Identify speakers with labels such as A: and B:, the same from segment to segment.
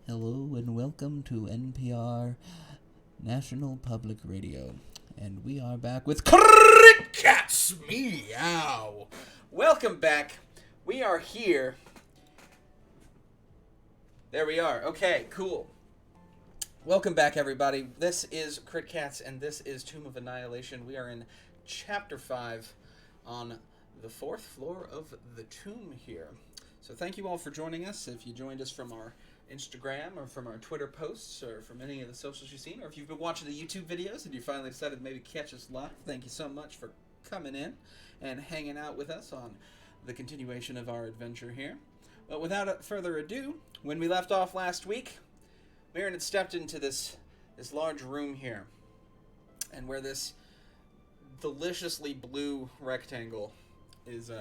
A: Hello and welcome to NPR National Public Radio. And we are back with Crickets Meow. Welcome back. We are here. There we are. Okay, cool. Welcome back, everybody. This is Crit Cats, and this is Tomb of Annihilation. We are in Chapter 5 on the 4th floor of the tomb here. So thank you all for joining us. If you joined us from our Instagram or from our Twitter posts or from any of the socials you've seen, or if you've been watching the YouTube videos and you finally decided to maybe catch us live, thank you so much for coming in and hanging out with us on the continuation of our adventure here. But without further ado, when we left off last week, Mirren had stepped into this large room here, and where this deliciously blue rectangle is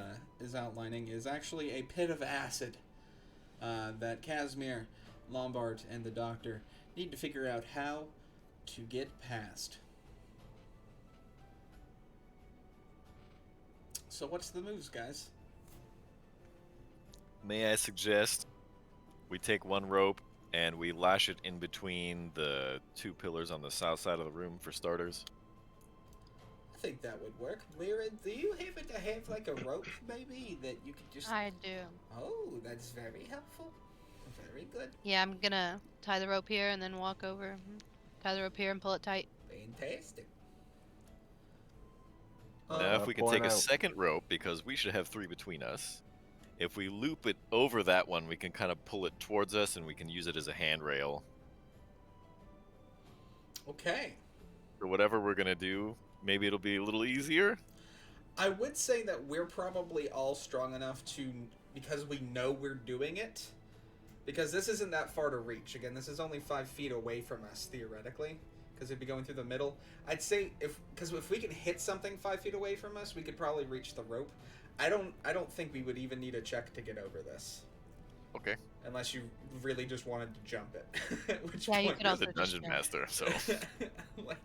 A: outlining is actually a pit of acid that Casimir, Lombard, and the Doctor need to figure out how to get past. So what's the moves, guys?
B: May I suggest we take one rope and we lash it in between the two pillars on the south side of the room for starters?
A: I think that would work. Mirren, do you happen to have like a rope maybe that you could just...
C: I do.
A: Oh, that's very helpful. Very good.
C: Yeah, I'm gonna tie the rope here and then walk over. Tie the rope here and pull it tight.
A: Fantastic.
B: Now, if we can take a second rope, because we should have 3 between us, if we loop it over that one, we can kind of pull it towards us and we can use it as a handrail.
A: Okay.
B: For whatever we're going to do, maybe it'll be a little easier.
A: I would say that we're probably all strong enough to, because we know we're doing it, because this isn't that far to reach. Again, this is only 5 feet away from us, theoretically, because it'd be going through the middle. I'd say, because if we can hit something 5 feet away from us, we could probably reach the rope. I don't think we would even need a check to get over this.
B: Okay.
A: Unless you really just wanted to jump it. Which
C: yeah, you could
B: you're
C: also
B: the dungeon master, so...
A: like...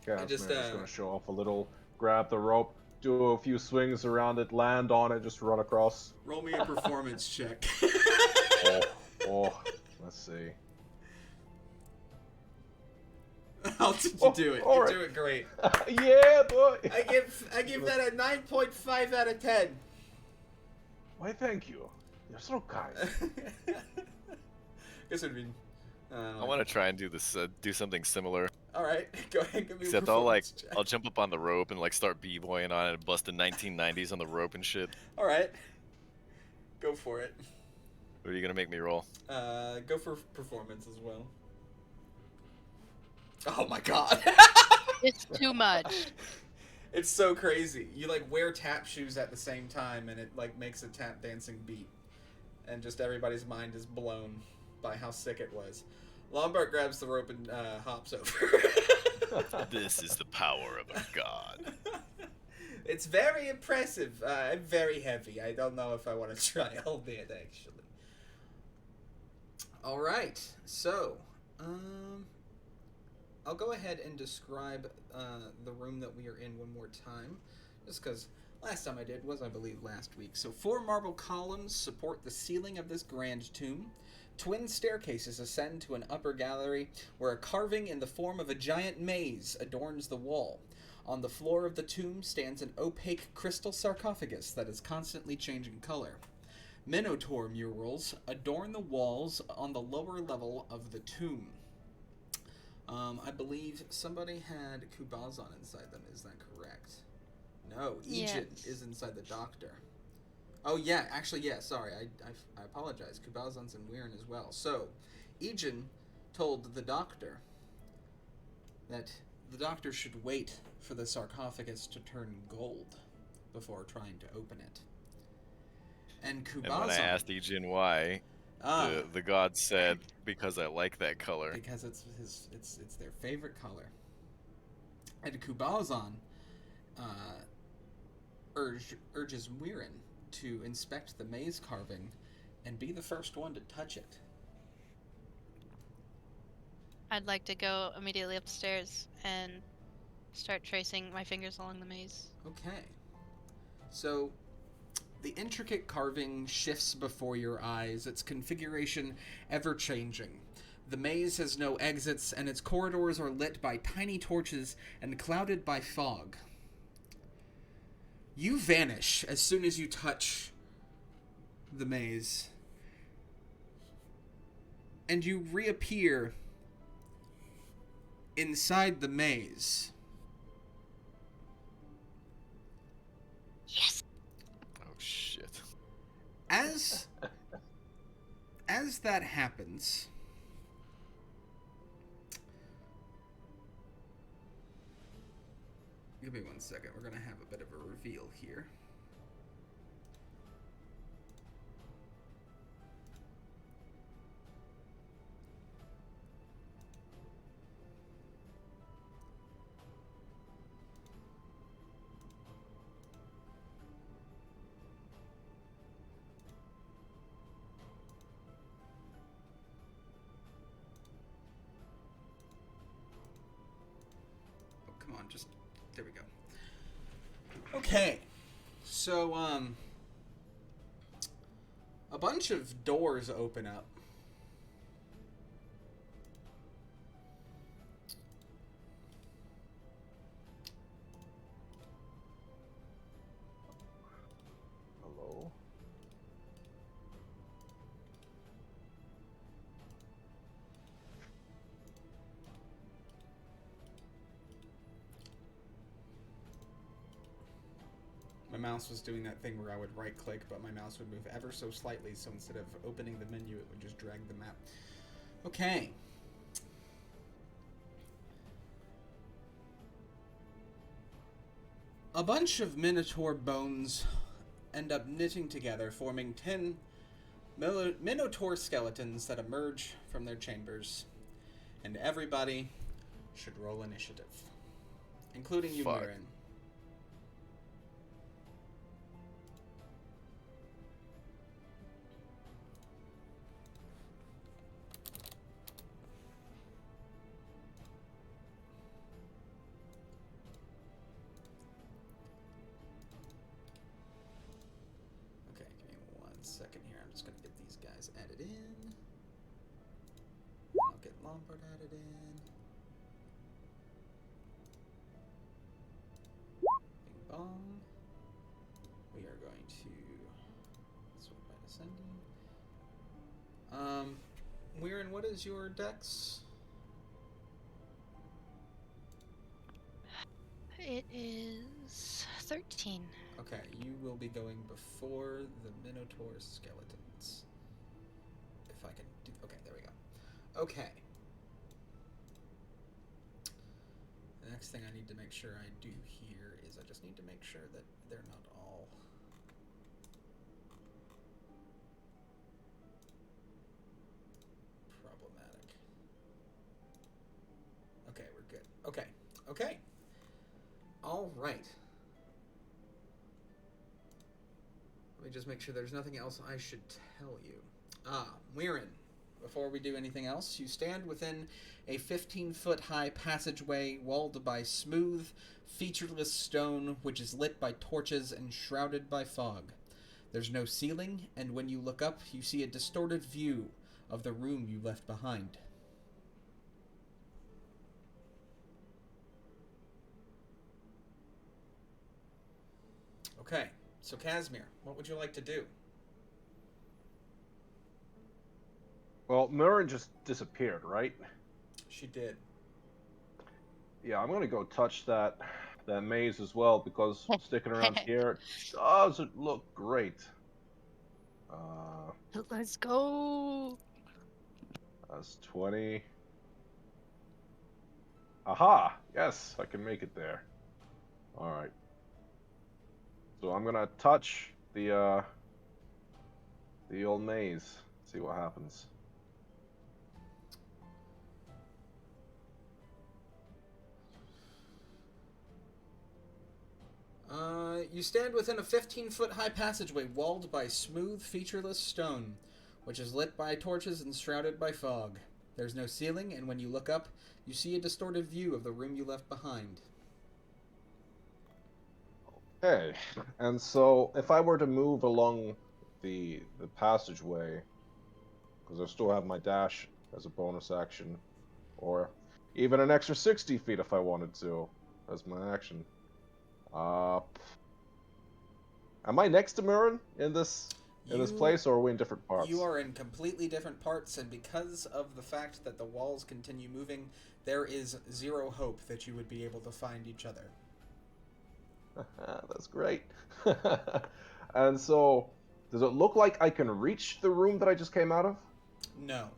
D: Okay, I'm just gonna show off a little, grab the rope, do a few swings around it, land on it, just run across.
A: Roll me a performance check.
D: Let's see.
A: How did you do it? You do it great.
D: Yeah, boy.
A: I give that a 9.5 out of 10.
D: Why, thank you. You're so kind.
A: Guess it'd be.
B: I want to try and do this, do something similar.
A: All right, go ahead. Give me
B: Except
A: a
B: I'll jump up on the rope and like start b-boying on it and bust the 1990s on the rope and shit.
A: All right, go for it.
B: What are you gonna make me roll?
A: Go for performance as well. Oh my god.
C: It's too much.
A: It's so crazy. You like wear tap shoes at the same time, and it like makes a tap dancing beat, and just everybody's mind is blown by how sick it was. Lombard grabs the rope and hops over.
B: This is the power of a god.
A: It's very impressive. I'm very heavy. I don't know if I want to try all that, actually. Alright, so, I'll go ahead and describe the room that we are in one more time, just because last time I did was, I believe, last week. So 4 marble columns support the ceiling of this grand tomb. Twin staircases ascend to an upper gallery where a carving in the form of a giant maze adorns the wall. On the floor of the tomb stands an opaque crystal sarcophagus that is constantly changing color. Minotaur murals adorn the walls on the lower level of the tomb. I believe somebody had Kubazan inside them, is that correct? No, Ejin is inside the Doctor. Oh yeah, actually yeah, sorry, I apologize. Kubazan's in Weirin as well. So, Ejin told the Doctor that the Doctor should wait for the sarcophagus to turn gold before trying to open it. And Kubazan...
B: And when I asked Ejin why, the god said, because I like that color.
A: Because it's their favorite color. And Kubazan urges Weirin to inspect the maze carving and be the first one to touch it.
C: I'd like to go immediately upstairs and start tracing my fingers along the maze.
A: Okay. So, The intricate carving shifts before your eyes, its configuration ever-changing. The maze has no exits, and its corridors are lit by tiny torches and clouded by fog. You vanish as soon as you touch the maze, and you reappear inside the maze.
C: Yes.
B: Oh shit.
A: As that happens, give me 1 second. We're gonna have a bit of a reveal here. Come on, just... There we go. Okay. So, a bunch of doors open up.
D: Hello?
A: My mouse was doing that thing where I would right-click, but my mouse would move ever so slightly, so instead of opening the menu, it would just drag the map. Okay. A bunch of Minotaur bones end up knitting together, forming 10 Minotaur Skeletons that emerge from their chambers. And everybody should roll initiative. Including you,
B: Fuck.
A: Mirren. Okay, give me 1 second here. I'm just going to get these guys added in. I'll get Lombard added in. Bing bong. We are going to sort by descending. Weirin, what is your dex?
C: It is 13.
A: Okay, you will be going before the Minotaur Skeletons. If I can do... Okay, there we go. Okay. The next thing I need to make sure I do here is I just need to make sure that they're not all... problematic. Okay, we're good. Okay. Okay. All right. Let me just make sure there's nothing else I should tell you. Weirin, before we do anything else, you stand within a 15-foot high passageway walled by smooth, featureless stone, which is lit by torches and shrouded by fog. There's no ceiling, and when you look up, you see a distorted view of the room you left behind. Okay, so Casimir, what would you like to do?
D: Well, Mirren just disappeared, right?
A: She did.
D: Yeah, I'm gonna go touch that maze as well, because sticking around here doesn't look great.
C: Let's go.
D: That's 20. Aha! Yes, I can make it there. Alright. So I'm gonna touch the old maze. See what happens.
A: You stand within a 15-foot high passageway walled by smooth, featureless stone, which is lit by torches and shrouded by fog. There's no ceiling, and when you look up, you see a distorted view of the room you left behind.
D: Okay, and so if I were to move along the passageway, because I still have my dash as a bonus action, or even an extra 60 feet if I wanted to as my action. Uh, am I next to Mirren in this
A: You
D: place, or are we in different parts?
A: you are in completely different parts, and because of the fact that the walls continue moving, there is zero hope that you would be able to find each other.
D: That's great. And so, does it look like I can reach the room that I just came out of?
A: No.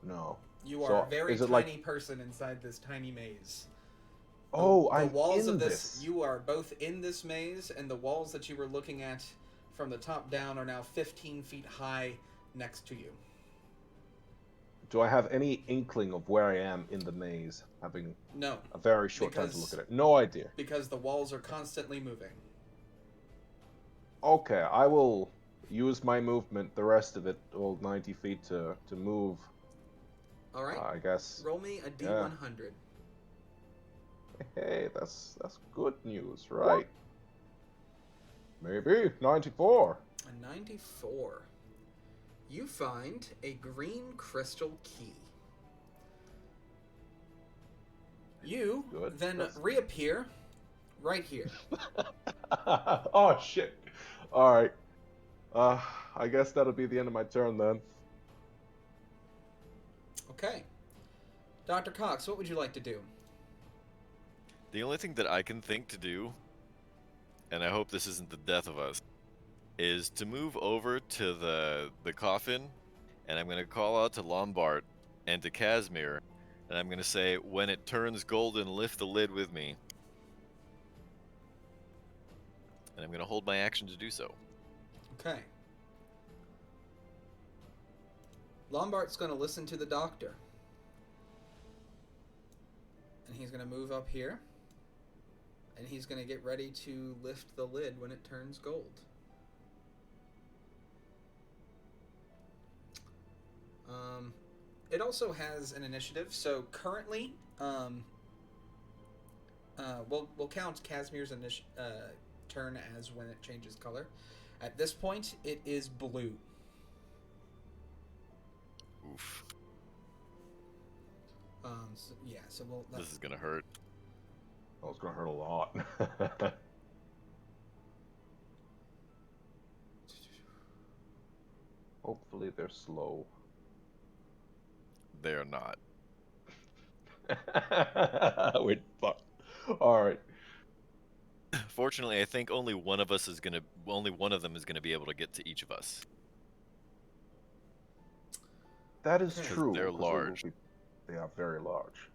D: No.
A: You are a
D: So,
A: very
D: is it
A: tiny
D: like,
A: person inside this tiny maze.
D: oh,
A: The
D: I'm
A: walls
D: in
A: of
D: this.
A: you are both in this maze, and the walls that you were looking at from the top down are now 15 feet high next to you.
D: Do I have any inkling of where I am in the maze, having
A: No,
D: a very short time to
A: because
D: look at it? No idea.
A: because the walls are constantly moving.
D: Okay, I will use my movement, the rest of it, all 90 feet to move.
A: All right.
D: I guess.
A: Roll me a
D: Yeah.
A: D100.
D: Hey, that's good news, right? Maybe 94.
A: A 94. You find a green crystal key. You
D: Good.
A: then
D: That's-
A: reappear right here.
D: Oh shit. All right. I guess that'll be the end of my turn then.
A: Okay. Dr. Cox, what would you like to do?
B: The only thing that I can think to do, and I hope this isn't the death of us, is to move over to the coffin, and I'm going to call out to Lombard and to Casimir, and I'm going to say, when it turns golden, lift the lid with me. And I'm going to hold my action to do so.
A: Okay. Lombard's going to listen to the doctor. And he's going to move up here. And he's going to get ready to lift the lid when it turns gold. It also has an initiative, so currently, we'll count Casimir's turn as when it changes color. At this point, it is blue.
B: Oof.
A: So we'll...
B: This is going to hurt.
D: Oh, it's gonna hurt a lot. Hopefully they're slow.
B: They are not.
D: Wait, fuck. All right.
B: Fortunately, I think only one of them is gonna be able to get to each of us.
D: That is
A: Okay.
D: true.
B: They're
D: 'cause they will
B: large.
D: They are very large.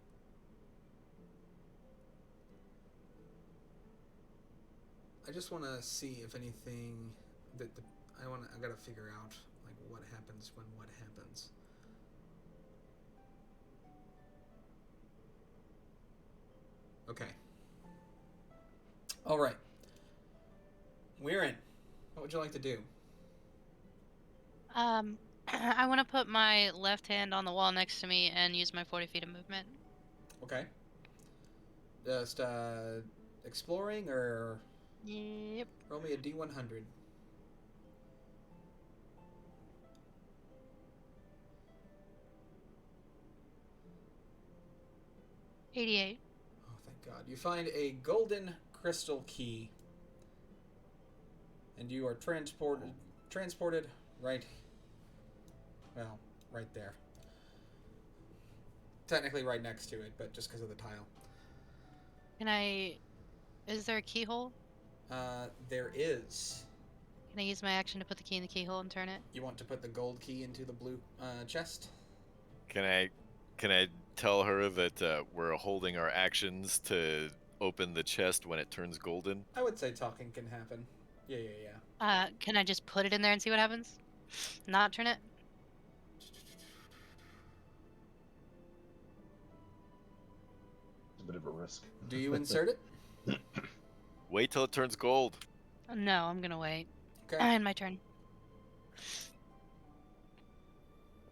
A: I just want to see if anything I gotta figure out like what happens when what happens. Okay. All right. We're in. What would you like to do?
C: I want to put my left hand on the wall next to me and use my 40 feet of movement.
A: Okay. Just exploring or
C: Yep.
A: roll me a D100.
C: $88.
A: Oh, thank God. You find a golden crystal key. And you are transported right there. Technically right next to it, but just because of the tile.
C: Is there a keyhole?
A: There is.
C: Can I use my action to put the key in the keyhole and turn it?
A: You want to put the gold key into the blue chest?
B: Can I tell her that we're holding our actions to open the chest when it turns golden?
A: I would say talking can happen. Yeah.
C: Can I just put it in there and see what happens? Not turn it?
D: It's a bit of a risk.
A: Do you insert it?
B: Wait till it turns gold.
C: No, I'm gonna wait.
A: Okay.
C: And my turn.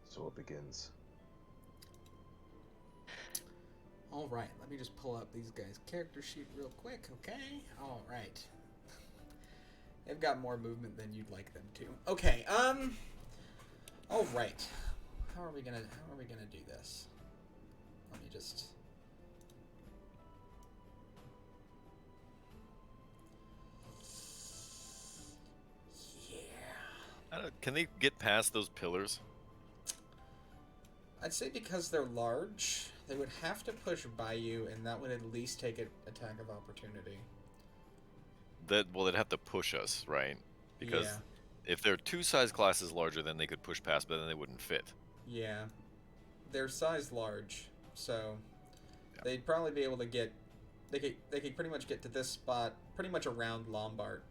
D: So it begins.
A: All right, let me just pull up these guys' character sheet real quick, okay? All right. They've got more movement than you'd like them to. Okay, all right. How are we gonna do this? Let me just... Yeah.
B: Can they get past those pillars?
A: I'd say because they're large, they would have to push by you, and that would at least take an attack of opportunity.
B: Well, they'd have to push us, right? Because
A: Yeah.
B: if they're 2 size classes larger, then they could push past, but then they wouldn't fit.
A: Yeah. They're size large, so
B: Yeah.
A: they'd probably be able to get... They could pretty much get to this spot, pretty much around Lombard.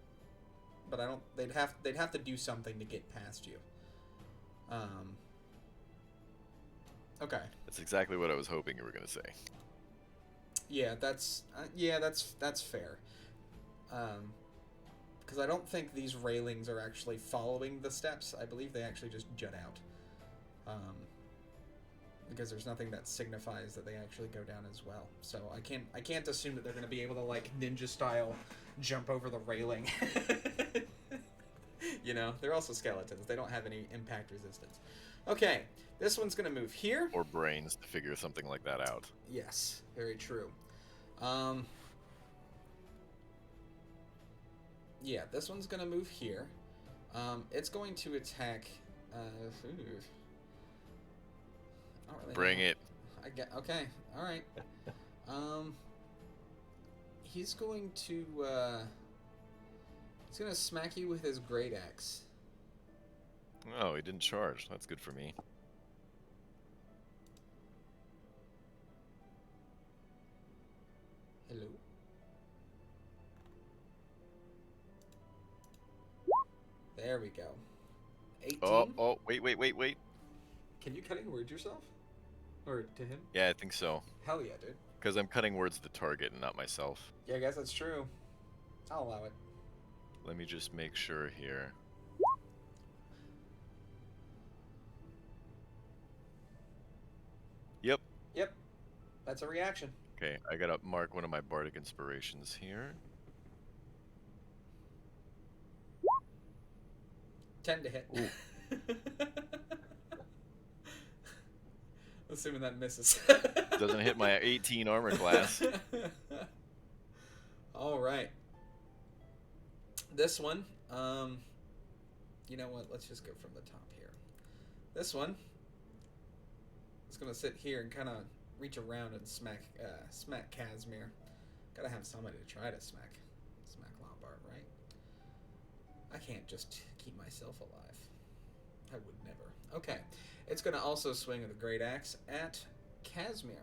A: But I don't... They'd have to do something to get past you. Okay.
B: That's exactly what I was hoping you were going to say.
A: Yeah, that's fair. Because I don't think these railings are actually following the steps. I believe they actually just jut out. Because there's nothing that signifies that they actually go down as well. So I can't assume that they're going to be able to, like, ninja style jump over the railing. You know, they're also skeletons. They don't have any impact resistance. Okay, this one's going to move here.
B: Or brains to figure something like that out.
A: Yes, very true. Yeah, this one's gonna move here. It's going to attack. I don't really
B: Bring
A: know.
B: it.
A: I get okay. All right. He's going to. He's gonna smack you with his great axe.
B: Oh, he didn't charge. That's good for me.
A: Hello. There we go. 18.
B: Oh, wait.
A: Can you cutting words yourself? Or to him?
B: Yeah, I think so.
A: Hell yeah, dude.
B: Because I'm cutting words to the target and not myself.
A: Yeah, I guess that's true. I'll allow it.
B: Let me just make sure here. Yep.
A: Yep. That's a reaction.
B: Okay, I gotta mark one of my bardic inspirations here.
A: 10 to hit. Assuming that misses.
B: Doesn't hit my 18 armor class.
A: All right. This one, you know what? Let's just go from the top here. This one is gonna sit here and kind of reach around and smack Casimir. Gotta have somebody to try to smack Lombard, right? I can't just keep myself alive. I would never. Okay. It's going to also swing with a great axe at Casimir.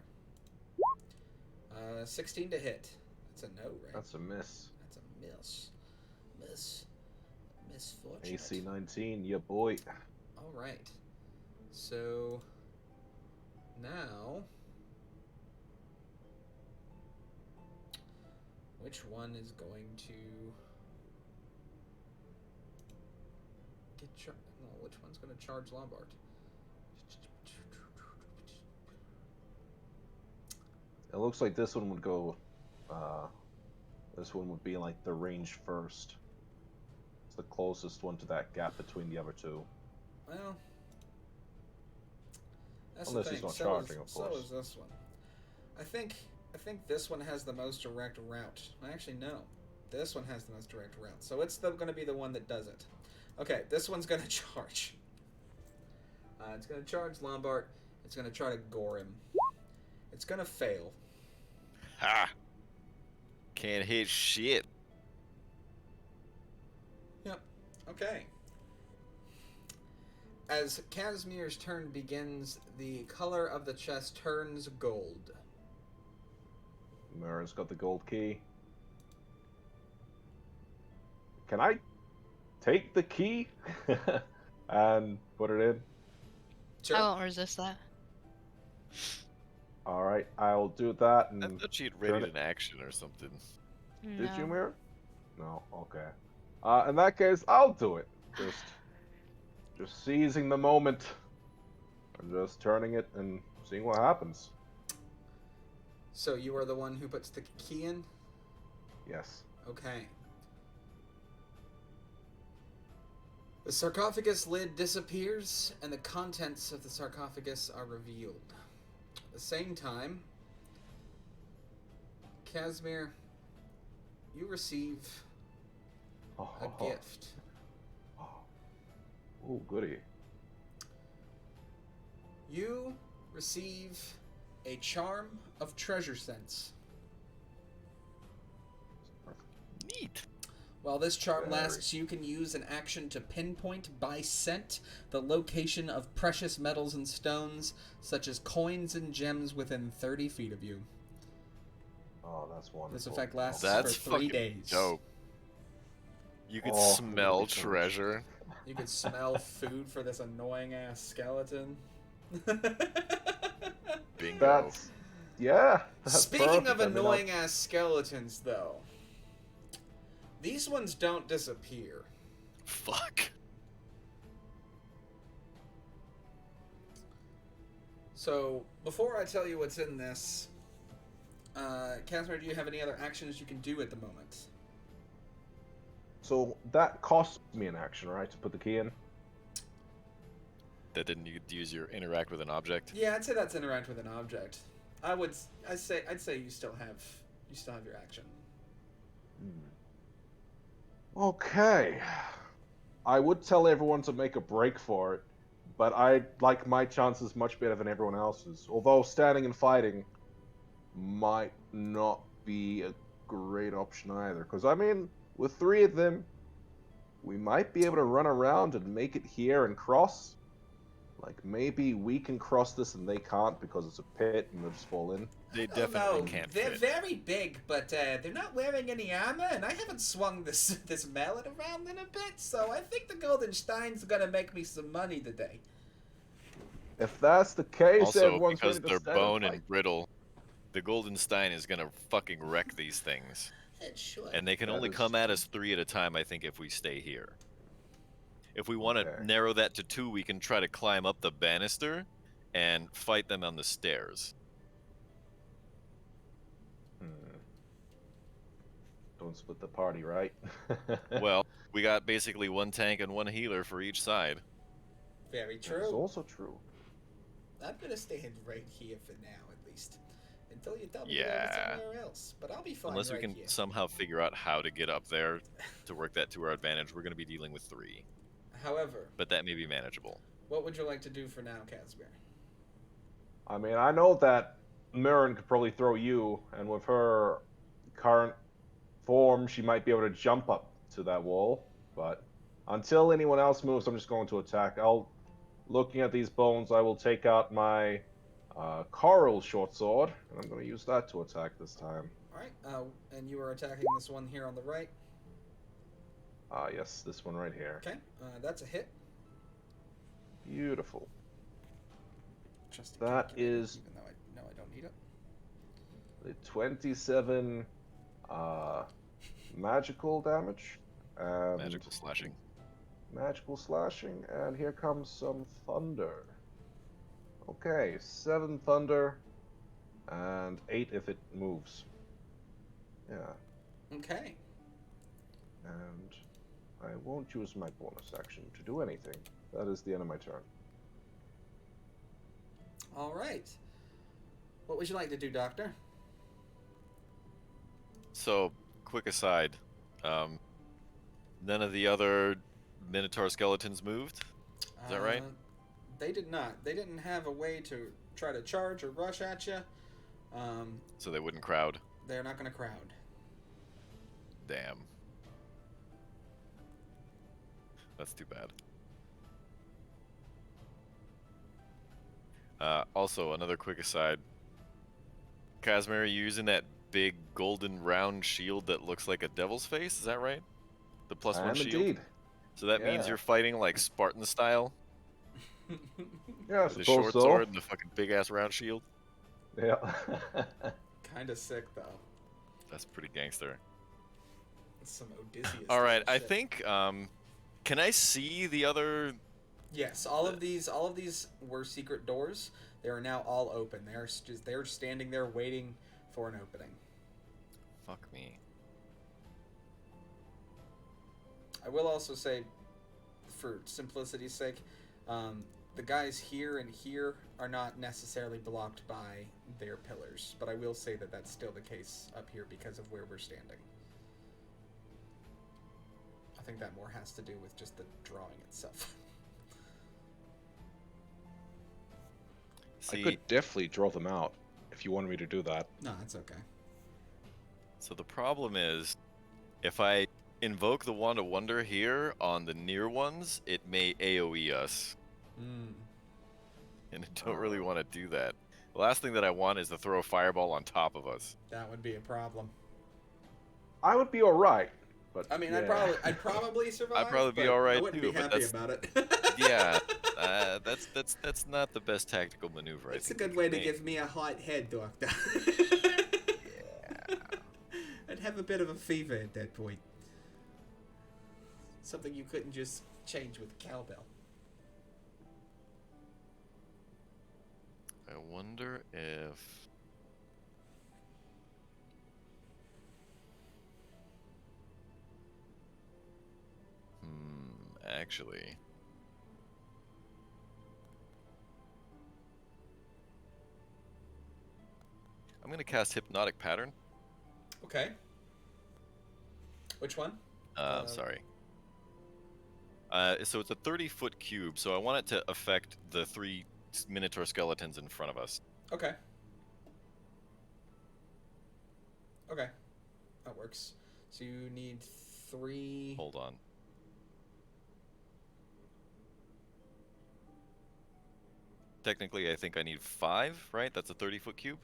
A: 16 to hit. That's a no, right?
D: That's a miss.
A: That's a miss. Misfortune.
D: AC 19, yeah, boy.
A: All right. So now, which one is going to get charged? No, which one's going to charge Lombard?
D: It looks like this one would go. This one would be like the range first. It's the closest one to that gap between the other two.
A: Well, that's
D: Unless
A: the
D: he's
A: thing.
D: not charging, of course.
A: So is this one. I think this one has the most direct route. Actually, no. This one has the most direct route. So it's going to be the one that does it. Okay, this one's going to charge. It's going to charge Lombard. It's going to try to gore him. It's going to fail.
B: Ha! Can't hit shit.
A: Yep. Okay. As Casimir's turn begins, the color of the chest turns gold.
D: Mira's got the gold key. Can I take the key and put it in?
A: Sure.
C: I won't resist that.
D: All right, I'll do that. And
B: I thought she had
D: turn
B: readied
D: it.
B: an action or something.
D: Did you,
C: No.
D: Mira? No. Okay. In that case, I'll do it. Just seizing the moment and just turning it and seeing what happens.
A: So you are the one who puts the key in?
D: Yes.
A: Okay. The sarcophagus lid disappears, and the contents of the sarcophagus are revealed. At the same time, Casimir, you receive a gift.
D: Oh, goody.
A: You receive a charm of treasure sense.
B: Neat.
A: While this charm
D: Very.
A: lasts, you can use an action to pinpoint by scent the location of precious metals and stones, such as coins and gems within 30 feet of you.
D: Oh, that's wonderful.
A: This effect lasts
B: That's
A: for 3
B: fucking
A: days.
B: dope. You could
D: Oh,
B: smell
D: that'd be so much
B: treasure.
A: You could smell food for this annoying ass skeleton.
B: Bingo.
D: That's... Yeah. That's
A: Speaking of
D: perfect. I mean,
A: annoying ass skeletons, though, these ones don't disappear.
B: Fuck.
A: So, before I tell you what's in this, Casimir, do you have any other actions you can do at the moment?
D: So that costs me an action, right, to put the key in?
B: That didn't you use your interact with an object?
A: Yeah, I'd say that's interact with an object. I'd say you still have your action.
D: Okay. I would tell everyone to make a break for it, but I like my chances much better than everyone else's. Although standing and fighting might not be a great option either. Because, I mean, with 3 of them, we might be able to run around and make it here and cross. Like, maybe we can cross this and they can't because it's a pit and they'll just fall in.
B: They
A: Oh,
B: definitely
A: no,
B: can't
A: they're
B: fit.
A: very big, but they're not wearing any armor, and I haven't swung this mallet around in a bit, so I think the Golden Stein's gonna make me some money today.
D: If that's the case,
B: Also,
D: everyone's
B: because
D: ready to
B: they're
D: stand
B: bone
D: and
B: and brittle, the Golden Stein is gonna fucking wreck these things.
A: Sure.
B: And they can
D: That
B: only
D: is
B: come at
D: true.
B: us 3 at a time, I think, if we stay here. If we want to
D: Okay.
B: narrow that to 2, we can try to climb up the banister and fight them on the stairs.
D: Don't split the party, right?
B: Well, we got basically 1 tank and 1 healer for each side.
A: Very
D: That is
A: true.
D: also true.
A: I'm gonna stand right here for now, at least, until you tell me to
B: Yeah.
A: go somewhere else. But I'll be fine
B: Unless we
A: right
B: can
A: here.
B: somehow figure out how to get up there to work that to our advantage, we're going to be dealing with 3.
A: However,
B: But that may be manageable.
A: what would you like to do for now, Casimir?
D: I mean, I know that Mirren could probably throw you, and with her current form, she might be able to jump up to that wall. But until anyone else moves, I'm just going to attack. Looking at these bones, I will take out my coral short sword, and I'm going to use that to attack this time.
A: All right. And you are attacking this one here on the right.
D: Yes, this one right here.
A: Okay. That's a hit.
D: Beautiful.
A: Just a
D: That
A: calculator,
D: is-
A: even though I don't need it.
D: The 27 magical damage. And
B: Magical slashing.
D: Magical slashing, and here comes some thunder. Okay, 7 thunder, and 8 if it moves. Yeah,
A: Okay.
D: and I won't use my bonus action to do anything. That is the end of my turn.
A: All right. What would you like to do, Doctor?
B: So, quick aside. None of the other Minotaur Skeletons moved? Is that right?
A: They did not. They didn't have a way to try to charge or rush at you.
B: So they wouldn't crowd?
A: They're not going to crowd.
B: Damn. That's too bad. Also, another quick aside. Casimir, are you using that big golden round shield that looks like a devil's face? Is that right? The
D: I
B: +1
D: am
B: shield?
D: indeed.
B: So that means
D: Yeah.
B: you're fighting like Spartan style?
D: Yeah, I
B: With the
D: suppose
B: short
D: so.
B: sword and the fucking big ass round shield?
D: Yeah.
A: Kind of sick, though.
B: That's pretty gangster.
A: It's some Odysseus.
B: Alright,
A: type
B: I
A: shit.
B: think, can I see the other...
A: Yes, all of these were secret doors. They are now all open. They're standing there waiting for an opening.
B: Fuck me.
A: I will also say, for simplicity's sake, the guys here and here are not necessarily blocked by their pillars, but I will say that that's still the case up here because of where we're standing. I think that more has to do with just the drawing itself.
B: See,
D: I could definitely draw them out if you wanted me to do that.
A: No, that's okay.
B: so the problem is, if I invoke the Wand of Wonder here on the near ones, it may AoE us. And I don't really want to do that. The last thing that I want is to throw a fireball on top of us.
A: That would be a problem.
D: I would be alright, but
A: I mean,
D: yeah.
A: I'd probably survive.
B: I'd probably be
A: but
B: alright
A: I wouldn't
B: too,
A: be
B: but
A: happy
B: that's-
A: about it.
B: Yeah, that's not the best tactical maneuver.
A: It's
B: I
A: a
B: think
A: good
B: we
A: way
B: can
A: to
B: make.
A: give me a hot head, Doctor.
B: Yeah.
A: I'd have a bit of a fever at that point. Something you couldn't just change with cowbell.
B: I wonder if. Actually. I'm gonna cast Hypnotic Pattern.
A: Okay. Which one?
B: Sorry. So it's a 30-foot cube, so I want it to affect the 3 Minotaur Skeletons in front of us.
A: Okay. Okay. That works. So you need 3...
B: Hold on. Technically, I think I need 5, right? That's a 30-foot cube?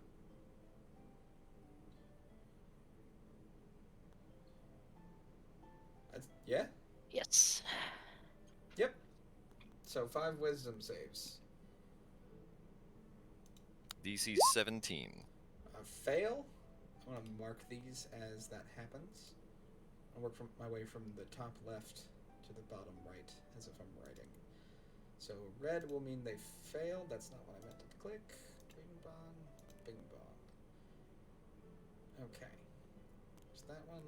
A: Yeah?
C: Yes.
A: Yep. So 5 wisdom saves.
B: DC 17.
A: Fail. I want to mark these as that happens. I'll work from my way from the top left to the bottom right, as if I'm writing. So red will mean they failed. That's not what I meant to click. Bing bong, bing bong. Okay. There's that one.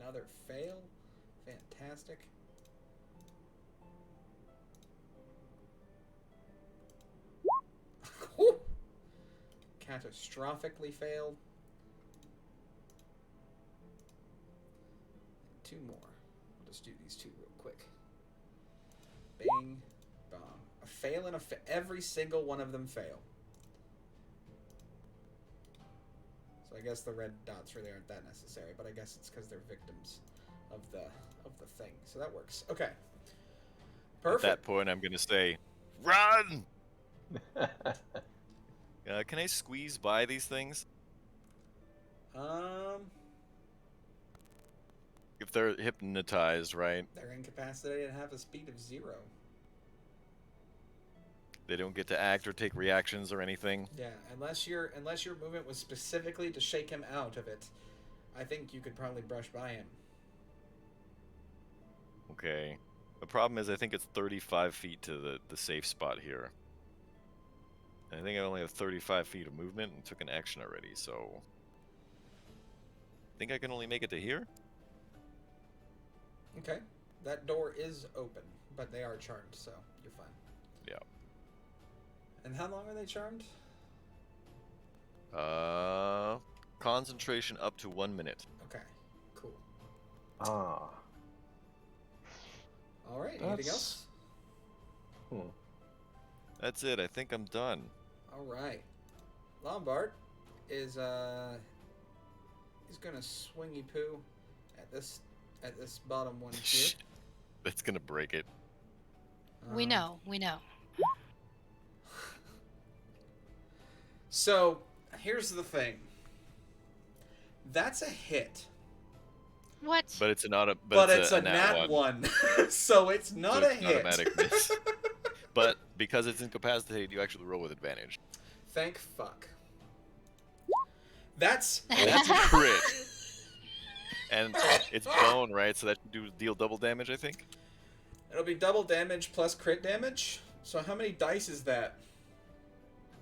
A: Another fail. Fantastic. Whew. Catastrophically failed. 2 more. I'll just do these 2 real quick. Bing, bong. A fail and a every single one of them fail. So I guess the red dots really aren't that necessary, but I guess it's because they're victims of the thing. So that works. Okay. Perfect.
B: At that point, I'm gonna say, "Run!" Can I squeeze by these things? If they're hypnotized, right?
A: They're incapacitated and have a speed of 0.
B: They don't get to act or take reactions or anything.
A: Yeah, unless your movement was specifically to shake him out of it, I think you could probably brush by him.
B: Okay. The problem is I think it's 35 feet to the safe spot here. I think I only have 35 feet of movement and took an action already, so... I think I can only make it to here?
A: Okay. That door is open, but they are charmed, so you're fine.
B: Yeah.
A: And how long are they charmed?
B: Concentration up to 1 minute.
A: Okay, cool.
D: Ah.
A: Alright, anything else?
B: That's it, I think I'm done.
A: Alright. Lombard is he's gonna swingy poo at this bottom one here.
B: That's gonna break it.
C: We know.
A: So, here's the thing. That's a hit.
C: What?
B: But it's not a.
A: But it's a
B: nat
A: nat one. So it's not
B: So
A: a
B: it's an
A: hit.
B: automatic miss. But because it's incapacitated, you actually roll with advantage.
A: Thank fuck. That's
B: That's a crit. And it's bone, right? So that should deal double damage, I think.
A: It'll be double damage plus crit damage. So how many dice is that?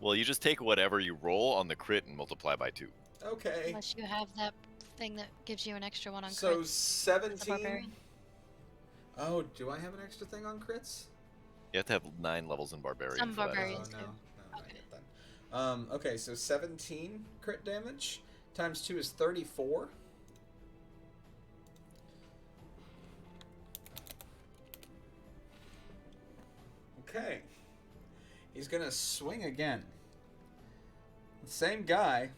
B: Well, you just take whatever you roll on the crit and multiply by 2.
A: Okay.
C: Unless you have that thing that gives you an extra one on
A: So
C: crits.
A: 17.
C: barbarian.
A: Oh, do I have an extra thing on crits?
B: You have to have 9 levels in Barbarian.
C: Some
B: for that.
C: barbarians
A: Oh,
C: too.
A: no, I
C: Okay.
A: get that. Okay, so 17 crit damage times 2 is 34. Okay. He's gonna swing again. The same guy.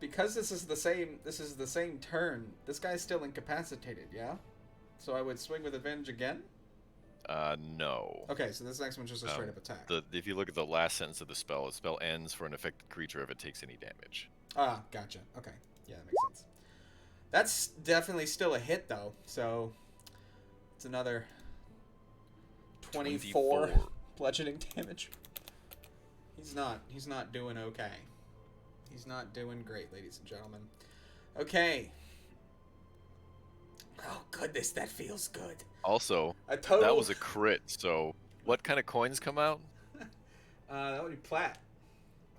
A: Because this is the same turn, this guy's still incapacitated, yeah? So I would swing with advantage again?
B: No.
A: Okay, so this next one's just a straight up attack.
B: If you look at the last sentence of the spell ends for an affected creature if it takes any damage.
A: Ah, gotcha. Okay. Yeah, that makes sense. That's definitely still a hit, though. So it's another 24 bludgeoning damage. He's not doing okay. He's not doing great, ladies and gentlemen. Okay. Oh, goodness, that feels good.
B: Also,
A: A total...
B: that was a crit, so what kind of coins come out?
A: that would be plat,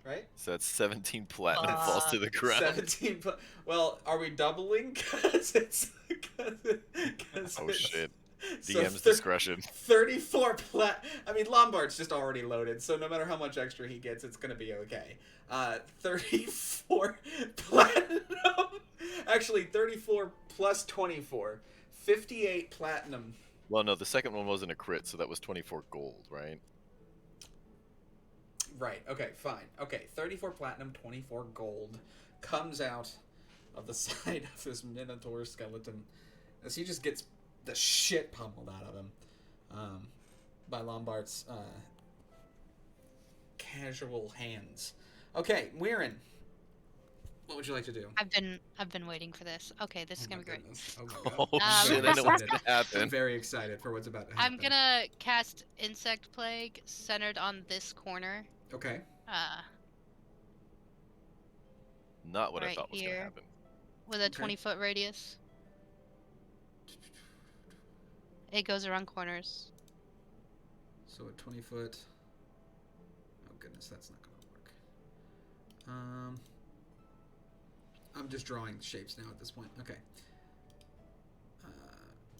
A: right?
B: So that's 17 platinum falls to the ground.
A: 17 well, are we doubling? Because it's...
B: Oh, shit.
A: So
B: DM's discretion.
A: 34 plat... I mean, Lombard's just already loaded, so no matter how much extra he gets, it's going to be okay. 34 platinum... Actually, 34 plus 24. 58 platinum.
B: Well, no, the second one wasn't a crit, so that was 24 gold, right?
A: Right, okay, fine. Okay, 34 platinum, 24 gold comes out of the side of this Minotaur skeleton as he just gets the shit pummeled out of him by Lombard's casual hands. Okay, Weirin, what would you like to do?
C: I've been waiting for this. Okay, this is gonna be great.
A: Goodness. Oh my god.
B: Oh,
A: I'm
B: shit,
A: very
B: I know what's
A: excited.
B: gonna
A: I'm
B: happen.
A: very excited for what's about to happen.
C: I'm gonna cast Insect Plague centered on this corner.
A: Okay.
B: Not what I
C: Right
B: thought was
C: here.
B: gonna happen.
C: With a
A: Okay.
C: 20-foot radius. It goes around corners.
A: So a 20-foot... Oh goodness, that's not going to work. I'm just drawing shapes now at this point. Okay.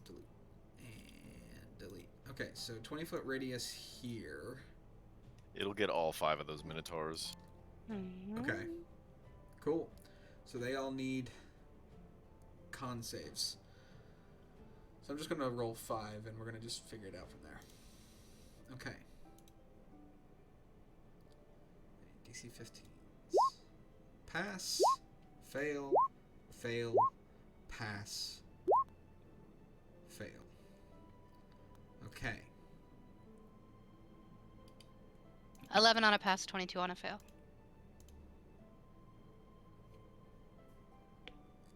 A: Delete. And delete. Okay, so 20-foot radius here.
B: It'll get all 5 of those Minotaurs.
A: Okay. Cool. So they all need con saves. So I'm just going to roll 5, and we're going to just figure it out from there. Okay. DC 15s. Pass. Fail. Fail. Pass. Fail. Okay.
C: 11 on a pass, 22 on a fail.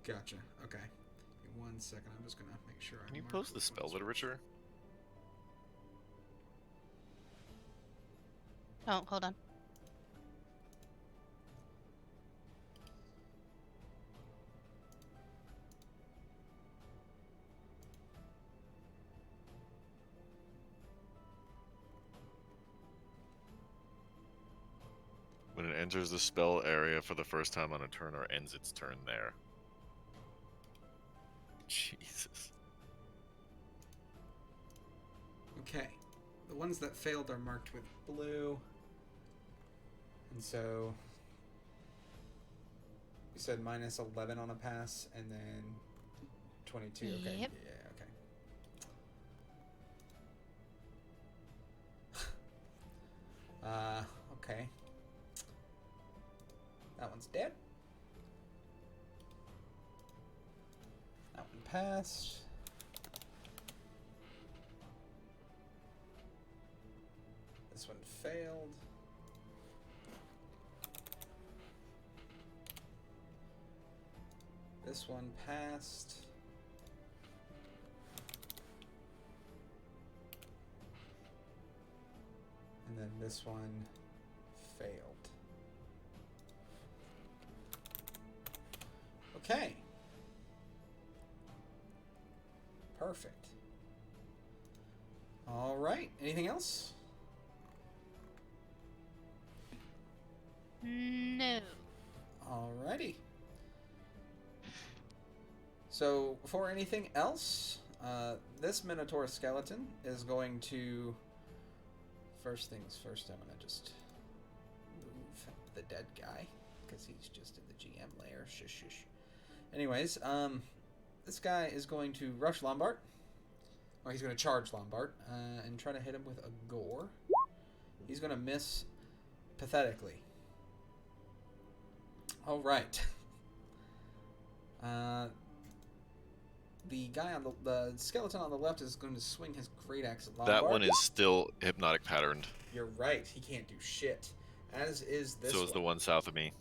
A: Gotcha. Okay. Give me 1 second. I'm just going to make sure
B: Can you
A: mark
B: post the
A: which
B: spell
A: ones-
B: literature?
C: Oh, hold on.
B: When it enters the spell area for the first time on a turn or ends its turn there. Jesus.
A: Okay. The ones that failed are marked with blue. And so you said minus 11 on a pass and then 22. Okay.
C: Yep.
A: Yeah, okay. Okay. That one's dead. That one passed. This one failed. This one passed. And then this one failed. Okay. Perfect. All right. Anything else?
C: No.
A: Alrighty. So, before anything else, this Minotaur Skeleton is going to... First things first, I'm going to just move the dead guy, because he's just in the GM layer. Shush, shush. Anyways, this guy is going to rush Lombard. Or he's going to charge Lombard, and try to hit him with a gore. He's going to miss pathetically. All right. The guy on the skeleton on the left is going to swing his great axe at Lombard.
B: That one is still hypnotic patterned.
A: You're right. He can't do shit. As is this
B: So is the one south of me.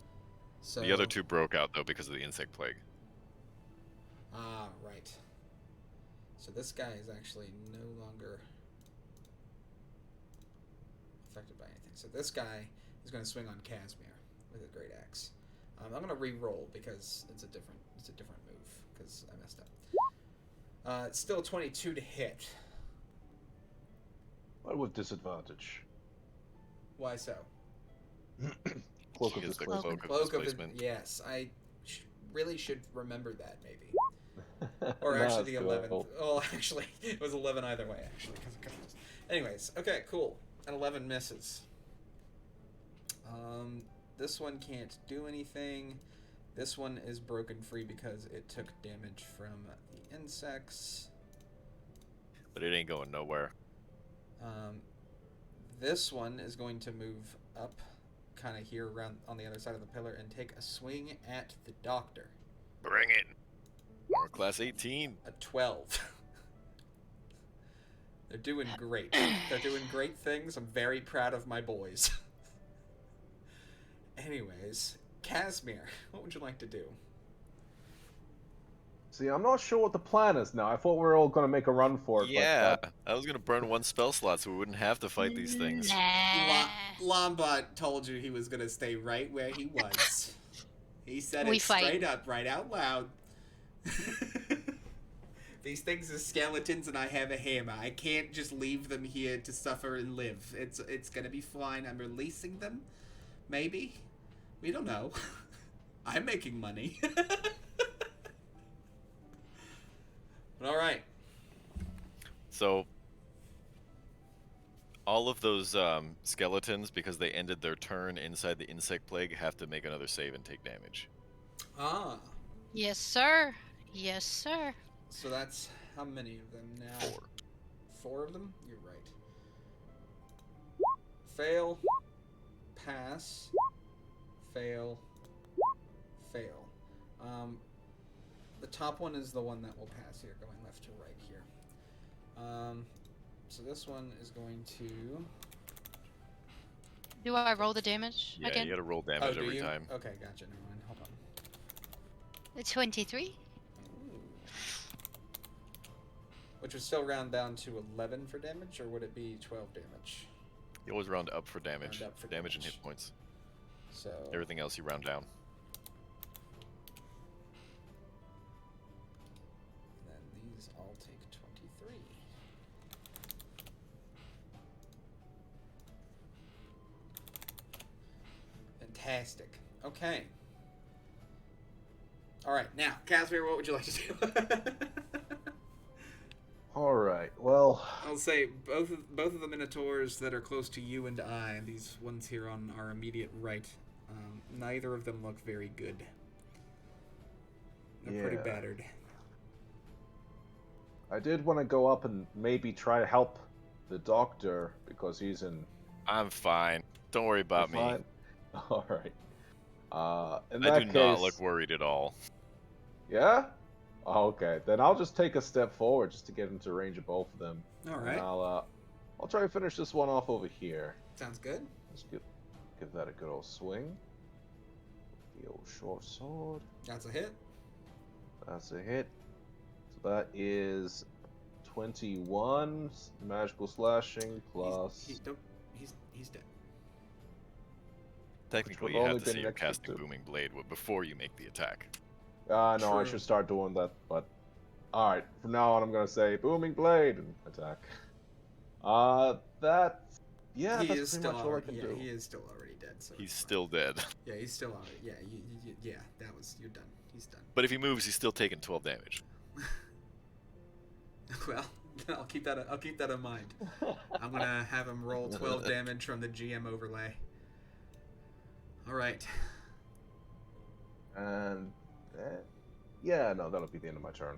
A: So
B: The other two broke out though because of the insect plague.
A: Ah, right. So this guy is actually no longer affected by anything. So this guy is going to swing on Casimir with a great axe. I'm going to re-roll because it's a different move because I messed up. It's still 22 to hit.
D: But with disadvantage.
A: Why so?
D: Cloak of
B: He is the
D: displacement.
B: cloak of displacement.
A: Yes, I really should remember that maybe. Or actually the 11.
D: Cool.
A: Oh, actually, it was 11 either way, actually. Anyways, okay, cool. An 11 misses. This one can't do anything. This one is broken free because it took damage from the insects.
B: But it ain't going nowhere.
A: This one is going to move up kind of here around on the other side of the pillar and take a swing at the doctor.
B: Bring it. Armor class 18.
A: A 12. They're doing great. They're doing great things. I'm very proud of my boys. Anyways, Casimir, what would you like to do?
D: See, I'm not sure what the plan is now. I thought we were all going to make a run for it.
B: Yeah,
D: But
B: I was gonna burn one spell slot so we wouldn't have to fight these things.
C: Nah.
A: Lombard told you he was going to stay right where he was. He said
C: We
A: it
C: fight.
A: straight up, right out loud. These things are skeletons and I have a hammer. I can't just leave them here to suffer and live. It's going to be fine. I'm releasing them. Maybe. We don't know. I'm making money. But all right.
B: So, all of those skeletons, because they ended their turn inside the insect plague, have to make another save and take damage.
A: Ah.
C: Yes, sir. Yes, sir.
A: So that's how many of them now?
B: 4.
A: 4 of them? You're right. Fail. Pass. Fail. Fail. The top one is the one that will pass here, going left to right here. So this one is going to...
C: Do I roll the damage
B: Yeah,
C: again?
B: you gotta roll damage
A: do
B: every
A: you?
B: time.
A: Okay, gotcha. Never mind. Hold on.
C: 23.
A: Ooh. Which would still round down to 11 for damage, or would it be 12 damage?
B: You always round up for damage.
A: Round up for
B: damage and
A: damage.
B: hit points.
A: So...
B: Everything else you round down.
A: Then these all take 23. Fantastic. Okay. Alright, now, Casimir, what would you like to do?
D: all right. Well,
A: I'll say both of the Minotaurs that are close to you and I, these ones here on our immediate right, neither of them look very good. They're pretty
D: Yeah.
A: battered.
D: I did want to go up and maybe try to help the doctor because he's in.
B: I'm fine. Don't worry about me.
D: Fine. All right. In
B: I
D: that
B: do
D: case,
B: not look worried at all.
D: Yeah. Okay, then I'll just take a step forward just to get into range of both of them.
A: Alright.
D: And I'll try to finish this one off over here.
A: Sounds good.
D: Let's give that a good old swing. The old short sword.
A: That's a hit.
D: That's a hit. So that is 21 magical slashing plus.
A: He's dead.
B: Technically,
D: would
B: you
D: only
B: have to
D: been
B: say you're
D: next to
B: casting
D: two.
B: Booming Blade before you make the attack.
D: No, I
A: True.
D: should start doing that, but All right. From now on, I'm gonna say booming blade and attack. That's yeah.
A: He
D: That's
A: is
D: pretty
A: still
D: much all I
A: already,
D: can
A: yeah,
D: do.
A: he is still already dead. So
B: He's
A: it's fine.
B: still dead.
A: Yeah, he's still already. Yeah, yeah. That was you're done. He's done.
B: But if he moves, he's still taking 12 damage.
A: Well, I'll keep that in mind. I'm gonna have him roll 12 damage from the GM overlay. All right.
D: And yeah, no, that'll be the end of my turn.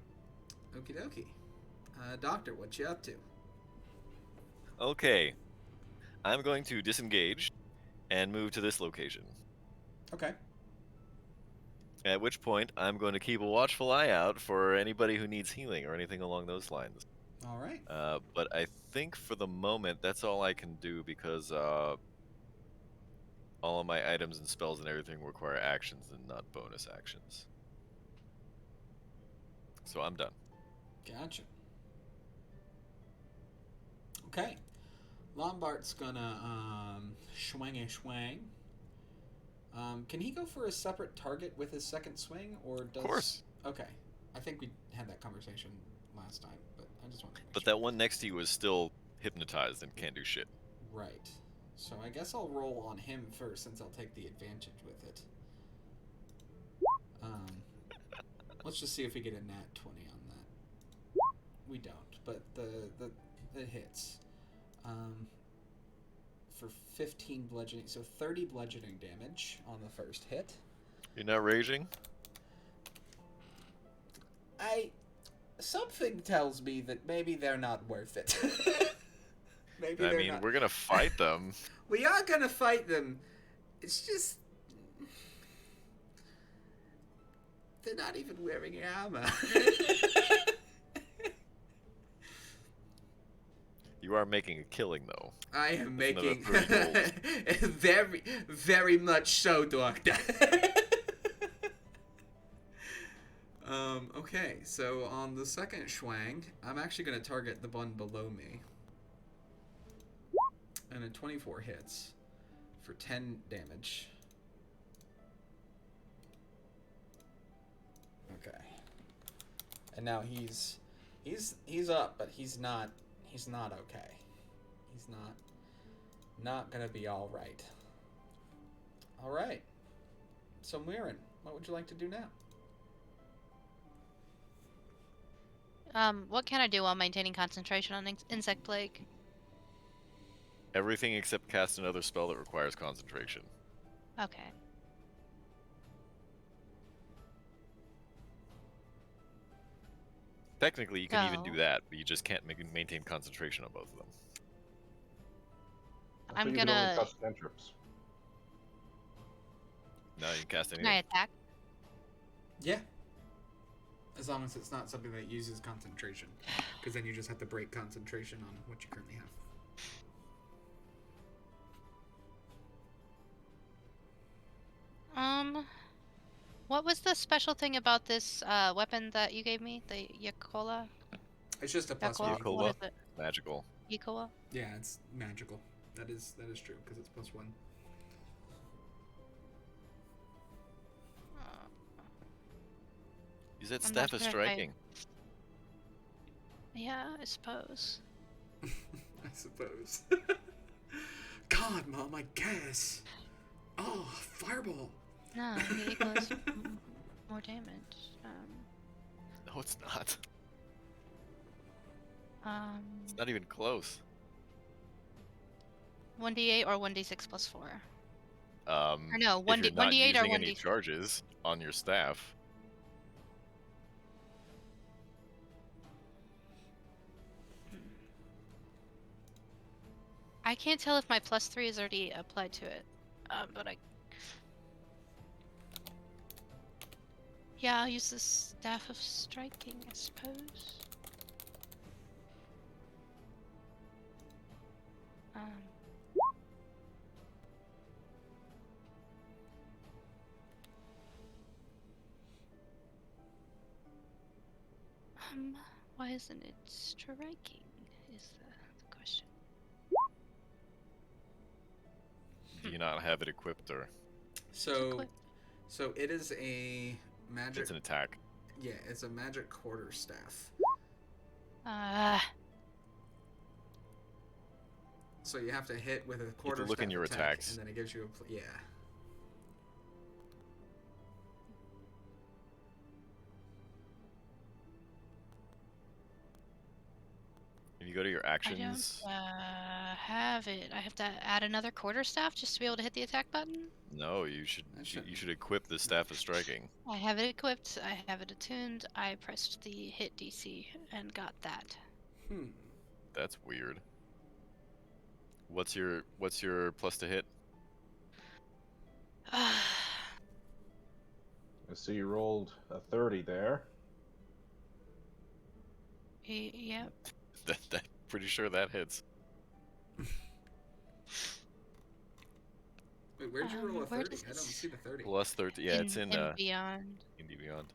A: Okie dokie. Doctor, what you up to?
B: Okay. I'm going to disengage and move to this location.
A: Okay.
B: At which point, I'm going to keep a watchful eye out for anybody who needs healing or anything along those lines.
A: All right.
B: But I think for the moment, that's all I can do because all of my items and spells and everything require actions and not bonus actions. So I'm done.
A: Gotcha. Okay. Lombard's gonna swing a swing. Can he go for a separate target with his second swing, or does?
B: Of course.
A: Okay. I think we had that conversation last time, but I just want to.
B: But that one next to you is still hypnotized and can't do shit.
A: Right. So I guess I'll roll on him first, since I'll take the advantage with it. Let's just see if we get a nat 20 on that. We don't, but it hits. For 15 bludgeoning, so 30 bludgeoning damage on the first hit.
B: You're not raging?
A: Something tells me that maybe they're not worth it. Maybe
B: I mean, we're gonna fight them.
A: We are gonna fight them. It's just they're not even wearing armor.
B: You are making a killing, though.
A: I am
B: That's another
A: making
B: 30
A: very, very much so, Doctor. Okay, so on the second swing, I'm actually going to target the one below me. And a 24 hits for 10 damage. Okay. And now he's up, but he's not okay. He's not gonna be all right. All right. So Mirren, what would you like to do now?
C: What can I do while maintaining concentration on insect plague?
B: Everything except cast another spell that requires concentration.
C: Okay.
B: Technically, you can even do
C: Go.
B: that, but you just can't maintain concentration on both of them.
D: I thought
C: I'm
D: you could only
C: gonna.
D: cast cantrips.
B: No, you can cast
C: Can I
B: anything.
C: attack?
A: Yeah. As long as it's not something that uses concentration, because then you just have to break concentration on what you currently have.
C: What was the special thing about this weapon that you gave me? The Yakola?
A: It's just a plus
C: Yakola?
A: one.
B: Yakola.
C: What is it?
B: Magical.
C: Yakola?
A: Yeah, it's magical. That is true because it's plus one.
B: Use that
C: I'm not
B: staff of
C: sure if I-
B: striking.
C: Yeah, I suppose.
A: I suppose. God, Mom, I guess. Oh, fireball.
C: No, it equals more damage.
B: No, it's not. It's not even close.
C: 1d8 or 1d6 plus 4.
B: Or
C: no,
B: if
C: 1d-
B: you're not
C: 1d8 or
B: using any
C: 1d6.
B: charges on your staff.
C: I can't tell if my plus 3 is already applied to it. But I. Yeah, I'll use the staff of striking, I suppose. Why isn't it striking? Is the question.
B: Do you not have it equipped, or
A: So,
C: Quick.
A: so it is a magic.
B: it's an attack?
A: Yeah, it's a magic quarterstaff. So you have to hit with a quarterstaff
B: look in your
A: attack,
B: attacks.
A: and then it gives you a... Yeah.
B: If you go to your
C: I
B: actions,
C: don't have it. I have to add another quarterstaff just to be able to hit the attack button?
B: no, you should
A: That
B: you
A: shouldn't-
B: should equip the Staff of Striking.
C: I have it equipped. I have it attuned. I pressed the hit DC and got that.
B: That's weird. What's your plus to hit?
D: I see you rolled a 30 there.
C: Yep.
B: That pretty sure that hits.
A: Wait, where'd you roll a
C: where
A: 30?
C: does
A: I don't
C: this-
A: see the 30.
B: Plus 30. Yeah, it's in
C: Beyond.
B: D Beyond.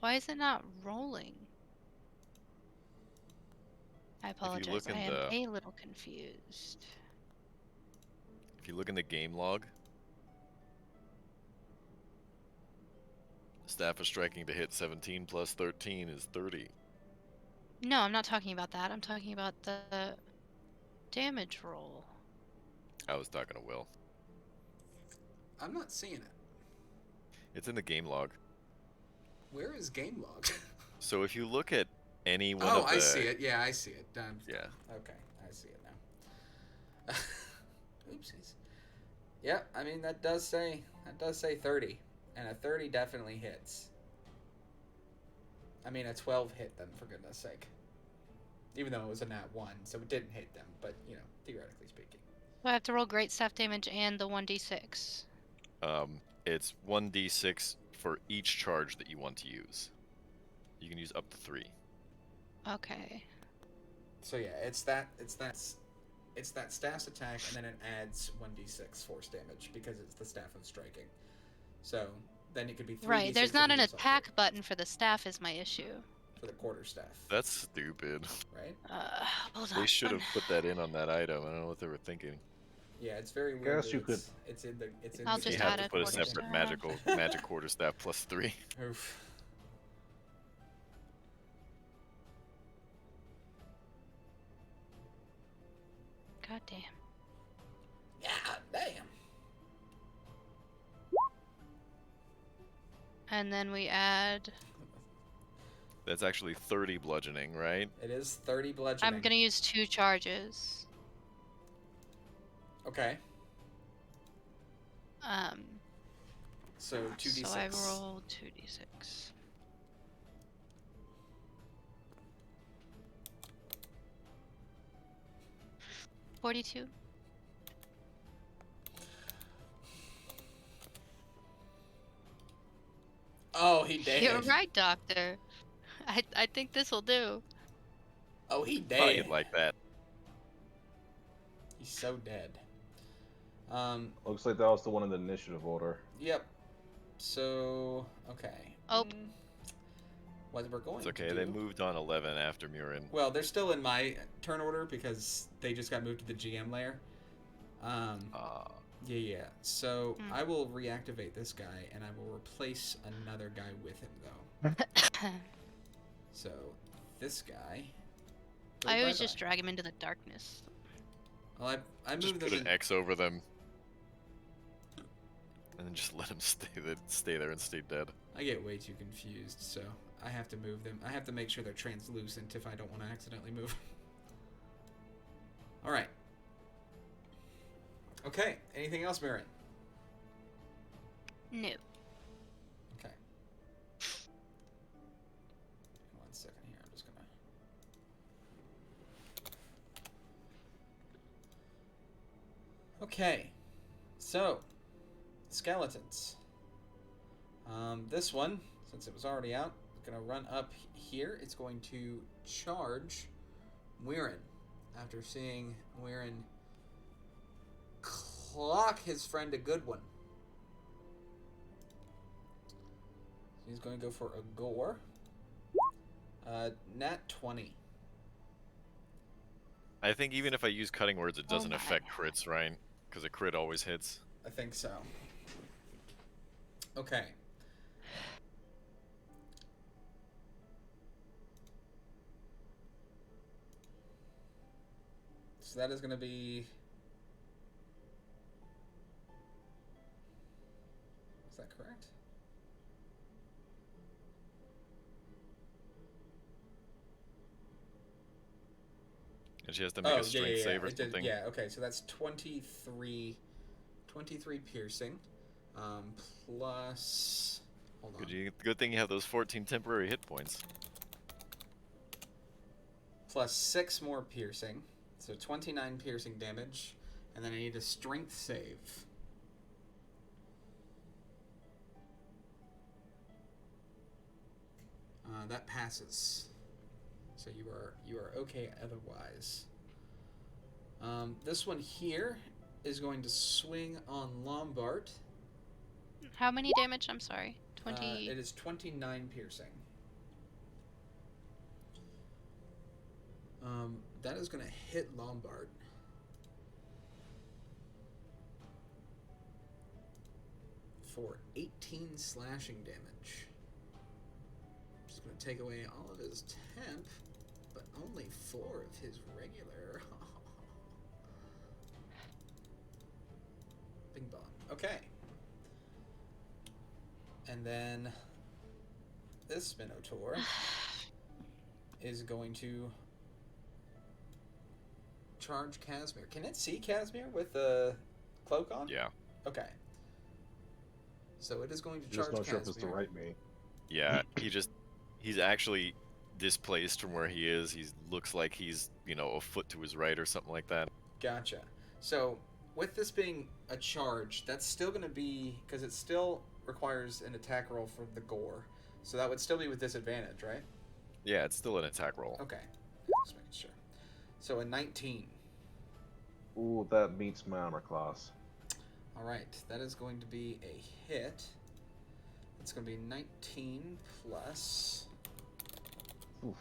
C: Why is it not rolling? I
B: you
C: apologize.
B: look in
C: I am
B: the-
C: a little confused.
B: If you look in the game log, Staff of Striking to hit 17 plus 13 is 30.
C: No, I'm not talking about that. I'm talking about the damage roll.
B: I was talking to Will.
A: I'm not seeing it.
B: It's in the game log.
A: Where is game log?
B: So if you look at any one
A: Oh,
B: of the...
A: I see it. Yeah, I see it. Done.
B: Yeah.
A: Okay, I see it now. Oopsies. Yeah, I mean that does say 30, and a 30 definitely hits. I mean a 12 hit them, for goodness sake. Even though it was a nat 1, so it didn't hit them, but you know, theoretically speaking.
C: So I have to roll great staff damage and the 1d6.
B: It's 1d6 for each charge that you want to use. You can use up to 3.
C: Okay.
A: So yeah, it's that staff's attack, and then it adds 1d6 force damage because it's the staff of striking. So then it could be 3d6.
C: Right, there's
A: if
C: not
A: you
C: an
A: use all
C: attack
A: three
C: button for the staff is my issue.
A: for the quarterstaff,
B: That's stupid.
A: right?
C: Hold on.
B: They should have put that in on that item. I don't know what they were thinking.
A: Yeah, it's very weird.
D: Guess
A: that
D: you could-
A: It's in the. It's in
C: I'll
A: the
B: You
C: just
A: game.
B: have
C: add
B: to
C: a
B: put a separate
C: quarterstaff.
B: magic quarterstaff plus 3.
A: Oof.
C: God damn.
A: Yeah, damn.
C: And then we add.
B: That's actually 30 bludgeoning, right?
A: It is 30 bludgeoning.
C: I'm gonna use 2 charges.
A: Okay,
C: Um.
A: so 2d6.
C: So I roll 2d6. $42.
A: Oh, he dead.
C: You're right, Doctor. I think this will do.
A: Oh, he
B: Probably
A: dead.
B: like that.
A: He's so dead.
D: Looks like that was the one in the initiative order.
A: Yep. So, okay.
C: Oh.
A: What we're going
B: It's okay.
A: to
B: They
A: do...
B: moved on 11 after Murin.
A: Well, they're still in my turn order because they just got moved to the GM layer. Yeah. So
C: Hmm.
A: I will reactivate this guy, and I will replace another guy with him, though. So this guy.
C: I always
A: Bye-bye.
C: just drag him into the darkness.
A: Well, I
B: Just
A: moved
B: put
A: them
B: an
A: in.
B: X over them. And then just let them stay there and stay dead.
A: I get way too confused, so I have to move them. I have to make sure they're translucent if I don't want to accidentally move them. All right. Okay. Anything else, Marin?
C: No.
A: Okay. One second here. I'm just gonna. Okay. So, skeletons. This one, since it was already out, it's gonna run up here. It's going to charge Weirin after seeing Weirin clock his friend a good one. He's going to go for a gore. Nat 20.
B: I think even if I use cutting words, it
C: Oh
B: doesn't
C: my.
B: affect crits, right? Because a crit always hits.
A: I think so. Okay. So that is going to be... Is that correct?
B: And she has to make a strength save or
A: It did,
B: something.
A: yeah, okay, so that's 23 piercing. Plus... Hold on.
B: Good thing you have those 14 temporary hit points.
A: Plus 6 more piercing. So 29 piercing damage. And then I need a strength save. That passes. So you are okay otherwise. This one here is going to swing on Lombard.
C: How many damage? I'm sorry. 20.
A: It is 29 piercing. That is going to hit Lombard. For 18 slashing damage. Just going to take away all of his temp, but only 4 of his regular. Bing bong. Okay. And then this Minotaur is going to charge Casimir. Can it see Casimir with the cloak on?
B: Yeah.
A: Okay. So it is going to
D: Just
A: charge
D: not sure if
A: Casimir.
D: it's the right me.
B: Yeah, he's actually displaced from where he is. He looks like he's, a foot to his right or something like that.
A: Gotcha. So with this being a charge, that's still going to be, because it still requires an attack roll for the gore. So that would still be with disadvantage, right?
B: Yeah, it's still an attack roll.
A: Okay. Just making sure. So a 19.
D: Ooh, that meets my armor class.
A: All right, that is going to be a hit. It's going to be 19 plus...
D: Oof.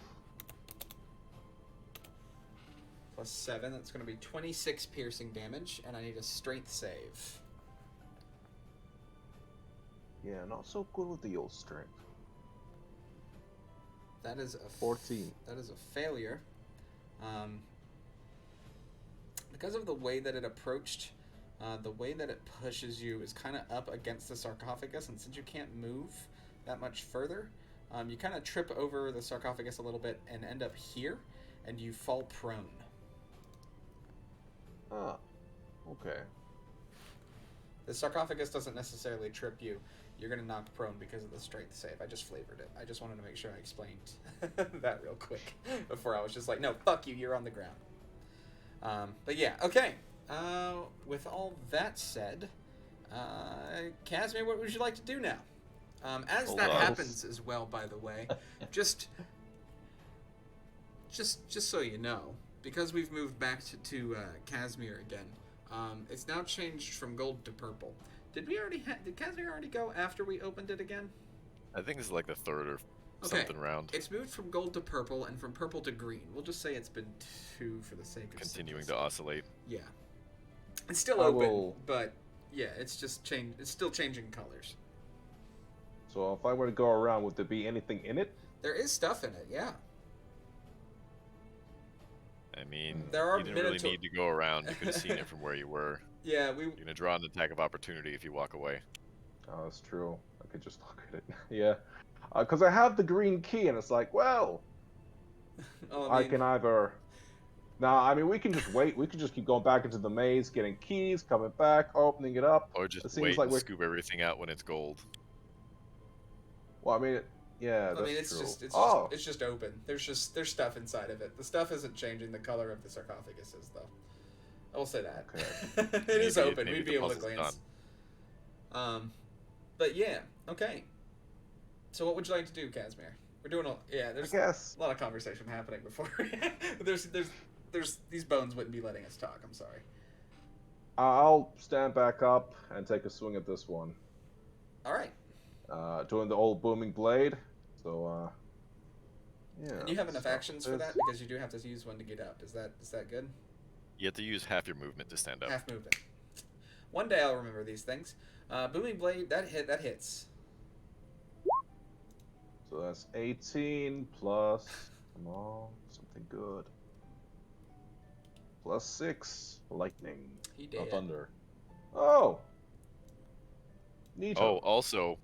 A: Plus 7. That's going to be 26 piercing damage, and I need a strength save.
D: Yeah, not so good with the old strength.
A: That is a
D: 14.
A: That is a failure. Because of the way that it approached, the way that it pushes you is kind of up against the sarcophagus, and since you can't move that much further, you kind of trip over the sarcophagus a little bit and end up here, and you fall prone.
D: Ah, okay.
A: The sarcophagus doesn't necessarily trip you. You're going to knock prone because of the strength save. I just flavored it. I just wanted to make sure I explained that real quick before I was just like, no, fuck you, you're on the ground. But yeah, okay. With all that said, Casimir, what would you like to do now? As
B: Hold
A: that
B: on.
A: happens as well, by the way, just so you know, because we've moved back to Casimir again, it's now changed from gold to purple. Did Casimir already go after we opened it again?
B: I think this is like the third or something round.
A: It's moved from gold to purple and from purple to green. We'll just say it's been 2 for the sake of
B: Continuing to
A: simplicity.
B: oscillate.
A: Yeah. It's still open, but yeah, it's just changed. It's still changing colors.
D: So if I were to go around, would there be anything in it?
A: There is stuff in it, yeah.
B: I mean,
A: There are
B: you didn't really
A: Minotaur-
B: need to go around. You could have seen it from where you were.
A: Yeah,
B: You're going to draw an attack of opportunity if you walk away.
D: Oh, that's true. I could just look at it. Yeah. Because I have the green key, and it's like, well,
A: oh,
D: I can either... Nah, I mean, we can just wait. We can just keep going back into the maze, getting keys, coming back, opening it up.
B: Or
D: It
B: just
D: seems
B: wait
D: like
B: and
D: we're-
B: scoop everything out when it's gold.
D: Well, I mean, yeah, that's
A: it's
D: true.
A: just it's just open. There's stuff inside of it. The stuff isn't changing the color of the sarcophaguses, though. I will say that.
D: Okay.
A: It is open.
B: maybe
A: We'd
B: the
A: be able to
B: puzzle's
A: glance. But yeah, okay. So what would you like to do, Casimir? We're doing there's
D: I guess.
A: a lot of conversation happening before. there's these bones wouldn't be letting us talk. I'm sorry.
D: I'll stand back up and take a swing at this one.
A: All right.
D: Doing the old booming blade. So, Yeah.
A: And you have enough
D: so
A: actions for
D: this-
A: that because you do have to use one to get up. Is that good?
B: You have to use half your movement to stand up.
A: Half movement. One day I'll remember these things. Booming blade, that hits.
D: So that's 18 plus. Come on, something good. Plus 6 lightning.
A: He
D: Oh,
A: did.
D: thunder. Oh. Neato.
B: Oh, also,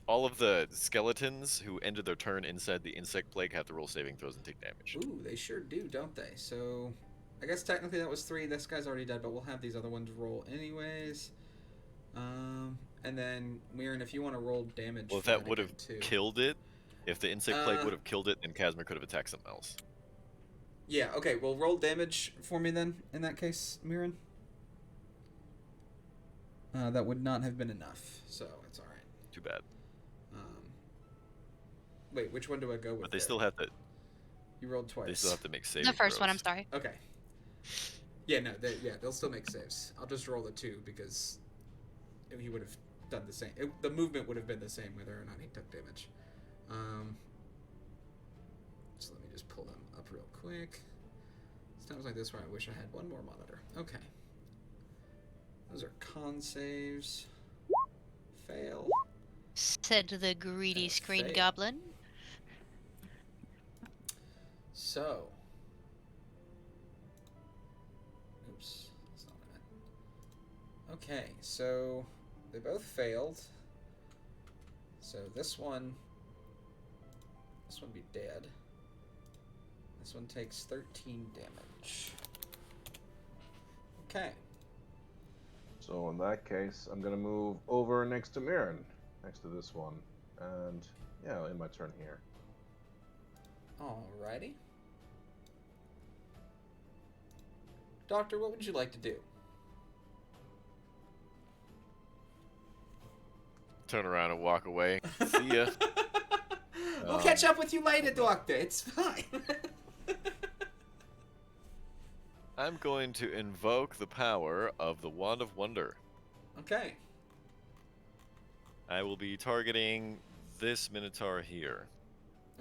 B: all of the skeletons who ended their turn inside the insect plague have to roll saving throws and take damage.
A: Ooh, they sure do, don't they? So, I guess technically that was 3. This guy's already dead, but we'll have these other ones roll anyways. And then Mirren, if you want to roll damage.
B: Well, if
A: for
B: that
A: it
B: would have
A: again, too.
B: killed it, if the insect plague would have killed it, then Casmer could have attacked something else.
A: Yeah. Okay. Well, roll damage for me then. In that case, Mirren. That would not have been enough, so it's all right.
B: Too bad.
A: Wait, which one do I go with?
B: But they
A: there?
B: still have to.
A: You rolled twice.
B: They still have to make saving
C: The first one, I'm
B: throws.
C: sorry.
A: Okay. Yeah, no, they'll still make saves. I'll just roll a 2 because he would have done the same. The movement would have been the same whether or not he took damage. So let me just pull them up real quick. It's times like this where I wish I had one more monitor. Okay. Those are con saves. Fail.
C: Said the greedy screen
A: fail.
C: goblin.
A: So. Oops. That's not what I meant. Okay, so they both failed. So this one be dead. This one takes 13 damage. Okay.
D: So in that case, I'm gonna move over next to Mirren, next to this one, and yeah, in my turn here.
A: Alrighty. Doctor, what would you like to do?
B: Turn around and walk away. See ya.
A: We'll catch up with you later, Doctor. It's fine.
B: I'm going to invoke the power of the Wand of Wonder.
A: Okay.
B: I will be targeting this Minotaur here.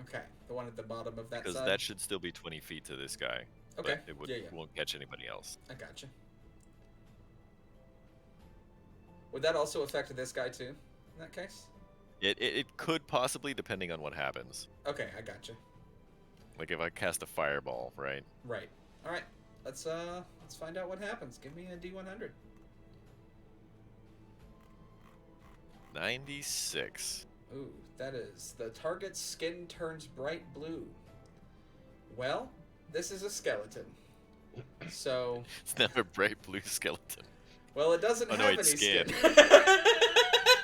A: Okay. The one at the bottom of that
B: Because
A: side?
B: that should still be 20 feet to this guy.
A: Okay.
B: But it
A: Yeah.
B: won't catch anybody else.
A: I gotcha. Would that also affect this guy too, in that case?
B: It could possibly, depending on what happens.
A: Okay, I gotcha.
B: Like if I cast a fireball, right?
A: Right. All right. Let's find out what happens. Give me a D100.
B: 96.
A: Ooh, that is the target's skin turns bright blue. Well, this is a skeleton. So,
B: It's not a bright blue skeleton.
A: well, it doesn't
B: Oh, no,
A: have any
B: it's
A: skin.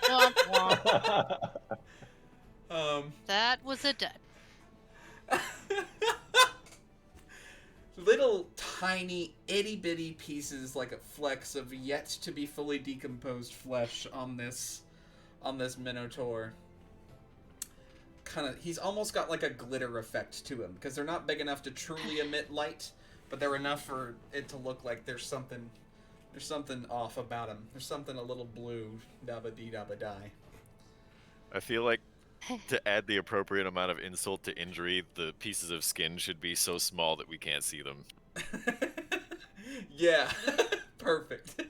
C: Womp womp. That was a dud.
A: Little tiny itty bitty pieces like a flecks of yet to be fully decomposed flesh on this Minotaur. He's almost got like a glitter effect to him because they're not big enough to truly emit light, but they're enough for it to look like there's something off about him. There's something a little blue, dabba dee dabba die.
B: I feel like to add the appropriate amount of insult to injury, the pieces of skin should be so small that we can't see them.
A: Yeah, perfect.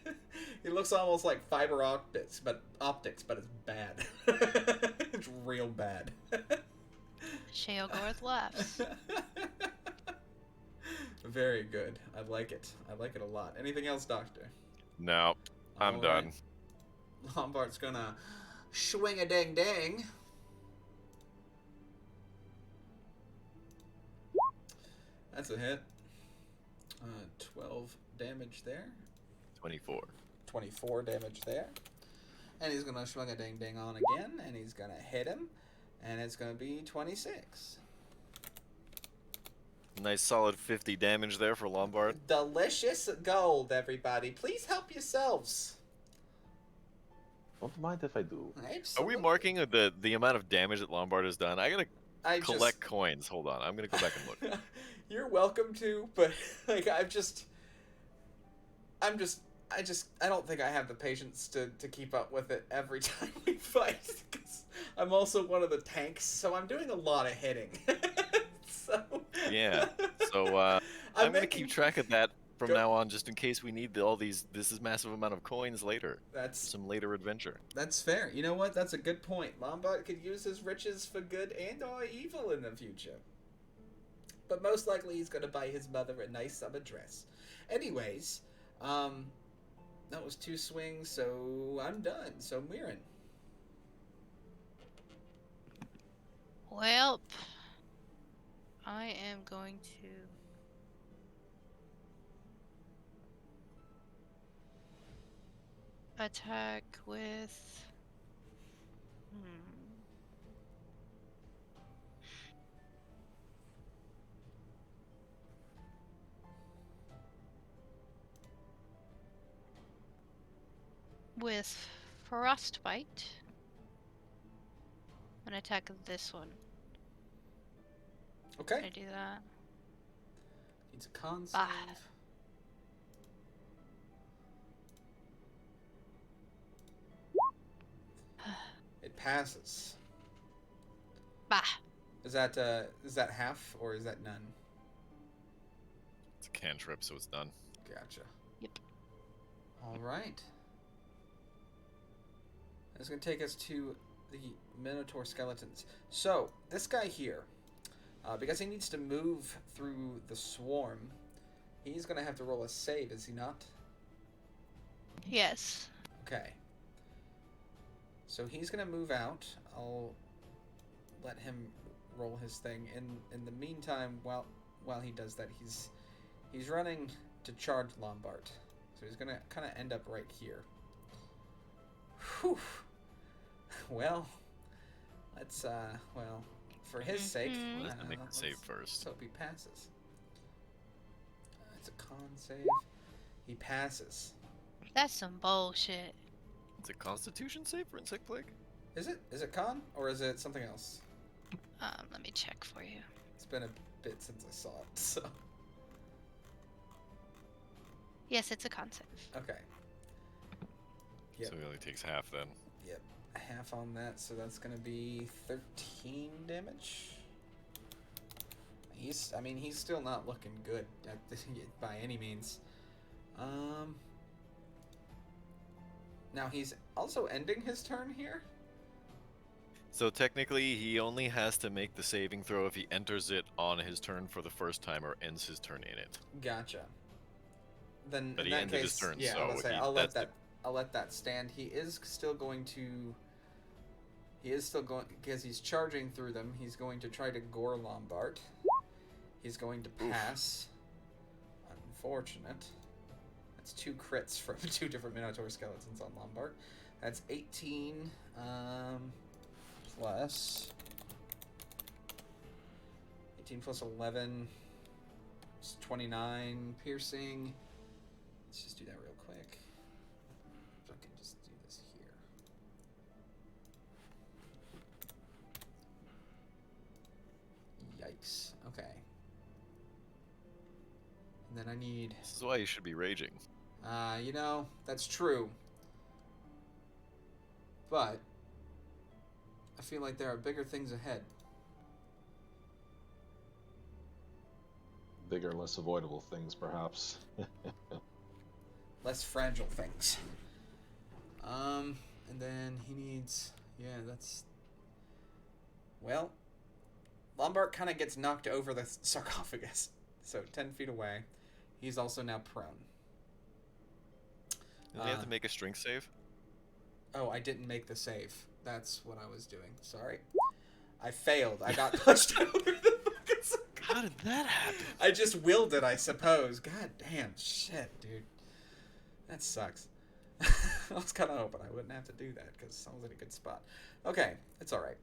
A: It looks almost like fiber optics, but it's bad. It's real bad.
C: Sheogorth laughs.
A: Very good. I like it. I like it a lot. Anything else, Doctor?
B: No, I'm
A: All
B: done.
A: right. Lombard's gonna swing a ding ding. That's a hit. 12 damage there.
B: 24.
A: 24 damage there. And he's gonna swing a ding ding on again, and he's gonna hit him, and it's gonna be 26.
B: Nice solid 50 damage there for Lombard.
A: Delicious gold, everybody. Please help yourselves.
D: Don't mind if I do.
B: Are we
A: Absolutely.
B: marking the amount of damage that Lombard has done? I gotta
A: I
B: collect coins. Hold on, I'm gonna go back and look.
A: You're welcome to, but like I don't think I have the patience to keep up with it every time we fight. 'Cause I'm also one of the tanks, so I'm doing a lot of hitting. So
B: Yeah. So I'm gonna keep track of that from now on, just in case we need all these. This is massive amount of coins later.
A: That's
B: Some later adventure.
A: That's fair. You know what? That's a good point. Lombard could use his riches for good and or evil in the future. But most likely he's going to buy his mother a nice summer dress. Anyways, that was 2 swings, so I'm done. So Mirren.
C: Well, I am going to attack with with Frostbite. I'm gonna attack this one.
A: Okay.
C: Can I do that?
A: Needs a con
C: Ah.
A: save. It passes.
C: Bah.
A: Is that half or is that none?
B: It's a cantrip, so it's done.
A: Gotcha.
C: Yep.
A: All right. That's going to take us to the Minotaur Skeletons. So, this guy here, because he needs to move through the swarm, he's going to have to roll a save, is he not?
C: Yes.
A: Okay. So he's going to move out. I'll let him roll his thing. In the meantime, while he does that, he's running to charge Lombard. So he's going to kind of end up right here. Whew. Well, let's, for his sake,
B: Let's make the save first.
A: let's hope he passes. It's a con save. He passes.
C: That's some bullshit.
B: It's a Constitution save for insect plague.
A: Is it? Is it con? Or is it something else?
C: Let me check for you.
A: It's been a bit since I saw it, so...
C: Yes, it's a con save.
A: Okay. Yep.
B: So he only takes half then.
A: Yep. Half on that, so that's gonna be 13 damage. He's still not looking good by any means. Now he's also ending his turn here?
B: So technically, he only has to make the saving throw if he enters it on his turn for the first time or ends his turn in it.
A: Gotcha. Then
B: But
A: in
B: he
A: that
B: ended
A: case,
B: his turn,
A: yeah,
B: so
A: I'll let that stand. He is still going to. He is still going because he's charging through them. He's going to try to gore Lombard. He's going to pass. Oof. Unfortunate. That's 2 crits from 2 different Minotaur Skeletons on Lombard. That's 18 plus 18 plus 11. It's 29 piercing. Let's just do that real quick. If I can just do this here. Yikes. Okay. And then I need...
B: This is why you should be raging.
A: That's true. But I feel like there are bigger things ahead.
D: Bigger, less avoidable things, perhaps.
A: Less fragile things. And then he needs... Yeah, that's... Well, Lombard kind of gets knocked over the sarcophagus. So 10 feet away. He's also now prone.
B: Does he have to make a strength save?
A: Oh, I didn't make the save. That's what I was doing. Sorry. I failed. I got pushed over the fucking sarcophagus.
B: How did that happen?
A: I just willed it, I suppose. God damn. Shit, dude. That sucks. I was kind of hoping I wouldn't have to do that because I was in a good spot. Okay, it's alright.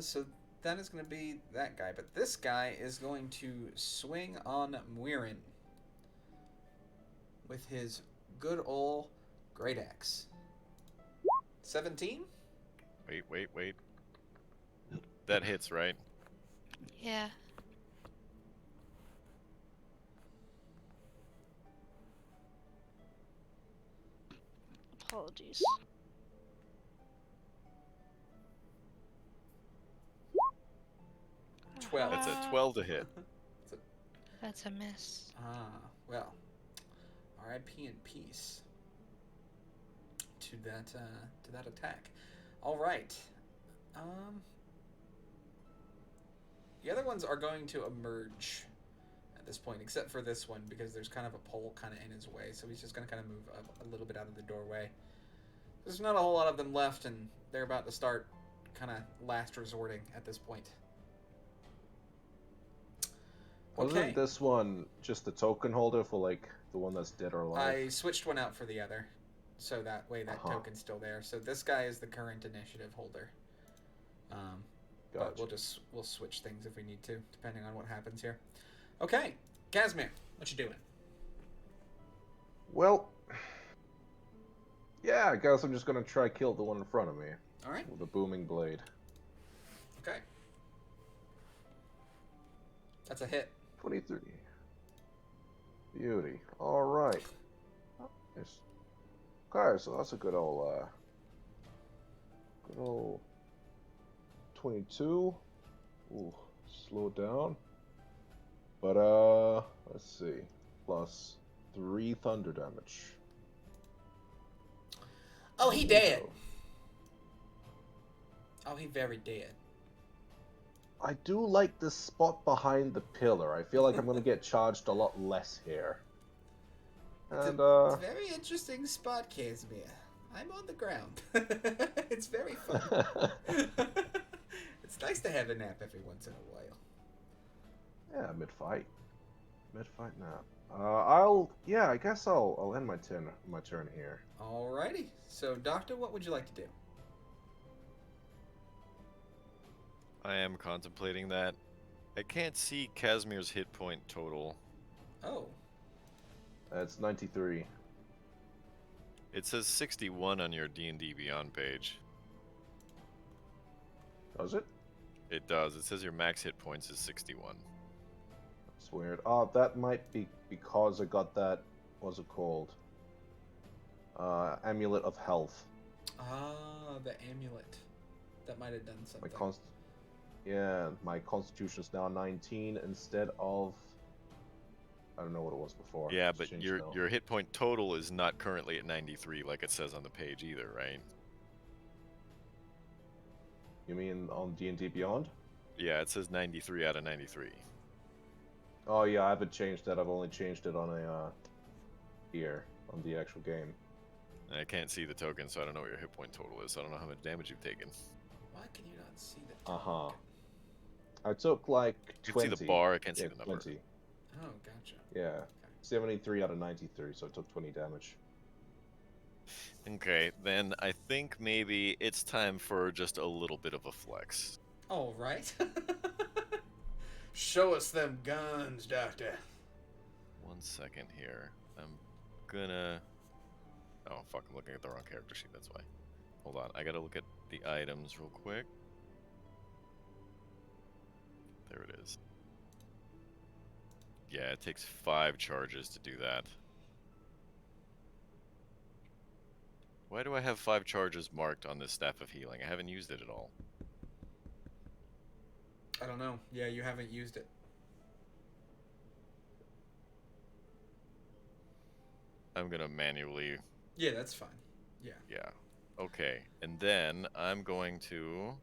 A: So that is going to be that guy. But this guy is going to swing on Muirin with his good ol' great axe. 17?
B: Wait. That hits, right?
C: Yeah. Apologies.
A: 12.
B: That's a 12 to hit.
C: That's a miss.
A: Well, R.I.P. in peace to that attack. All right. The other ones are going to emerge at this point, except for this one because there's kind of a pole kind of in his way, so he's just going to kind of move up a little bit out of the doorway. There's not a whole lot of them left, and they're about to start kind of last resorting at this point.
D: Wasn't this one just the token holder for like the one that's dead or alive?
A: I switched one out for the other, so that way that token's still there. So this guy is the current initiative holder. But we'll switch things if we need to, depending on what happens here. Okay, Casimir, what you doing?
D: Well, yeah, I guess I'm just gonna try kill the one in front of me.
A: All right.
D: With a booming blade.
A: Okay. That's a hit.
D: 23. Beauty. All right. Yes. Okay, so that's a good old 22. Ooh, slow down. But let's see. Plus 3 thunder damage.
A: Oh, he dead. Oh, he very dead.
D: I do like the spot behind the pillar. I feel like I'm gonna get charged a lot less here. And
A: It's a very interesting spot, Casimir. I'm on the ground. It's very fun. It's nice to have a nap every once in a while.
D: Yeah, mid-fight nap. I guess I'll end my turn here.
A: Alrighty. So, Doctor, what would you like to do?
B: I am contemplating that. I can't see Casimir's hit point total.
A: Oh.
D: It's 93.
B: It says 61 on your D&D Beyond page.
D: Does it?
B: It does. It says your max hit points is 61.
D: That's weird. Oh, that might be because I got that, what's it called? Amulet of Health.
A: Ah, the amulet. That might have done something.
D: My constitution's now 19 instead of... I don't know what it was before.
B: Yeah,
D: It's
B: but
D: changed
B: your
D: now.
B: your hit point total is not currently at 93 like it says on the page either, right?
D: You mean on D&D Beyond?
B: Yeah, it says 93 out of 93.
D: Oh yeah, I haven't changed that. I've only changed it on a here on the actual game.
B: And I can't see the token, so I don't know what your hit point total is. So I don't know how much damage you've taken.
A: Why can you not see the
D: I took like
B: I can
D: 20.
B: see the bar, I can't see the number.
D: 20.
A: Oh, gotcha.
D: Yeah, 73 out of 93, so I took 20 damage.
B: Okay, then I think maybe it's time for just a little bit of a flex.
A: Alright. Show us them guns, Doctor.
B: 1 second here. I'm gonna... Oh, fuck, I'm looking at the wrong character sheet, that's why. Hold on, I gotta look at the items real quick. There it is. Yeah, it takes 5 charges to do that. Why do I have 5 charges marked on this Staff of Healing? I haven't used it at all.
A: I don't know. Yeah, you haven't used it.
B: I'm gonna manually...
A: Yeah, that's fine. Yeah.
B: Yeah. Okay, and then I'm going to...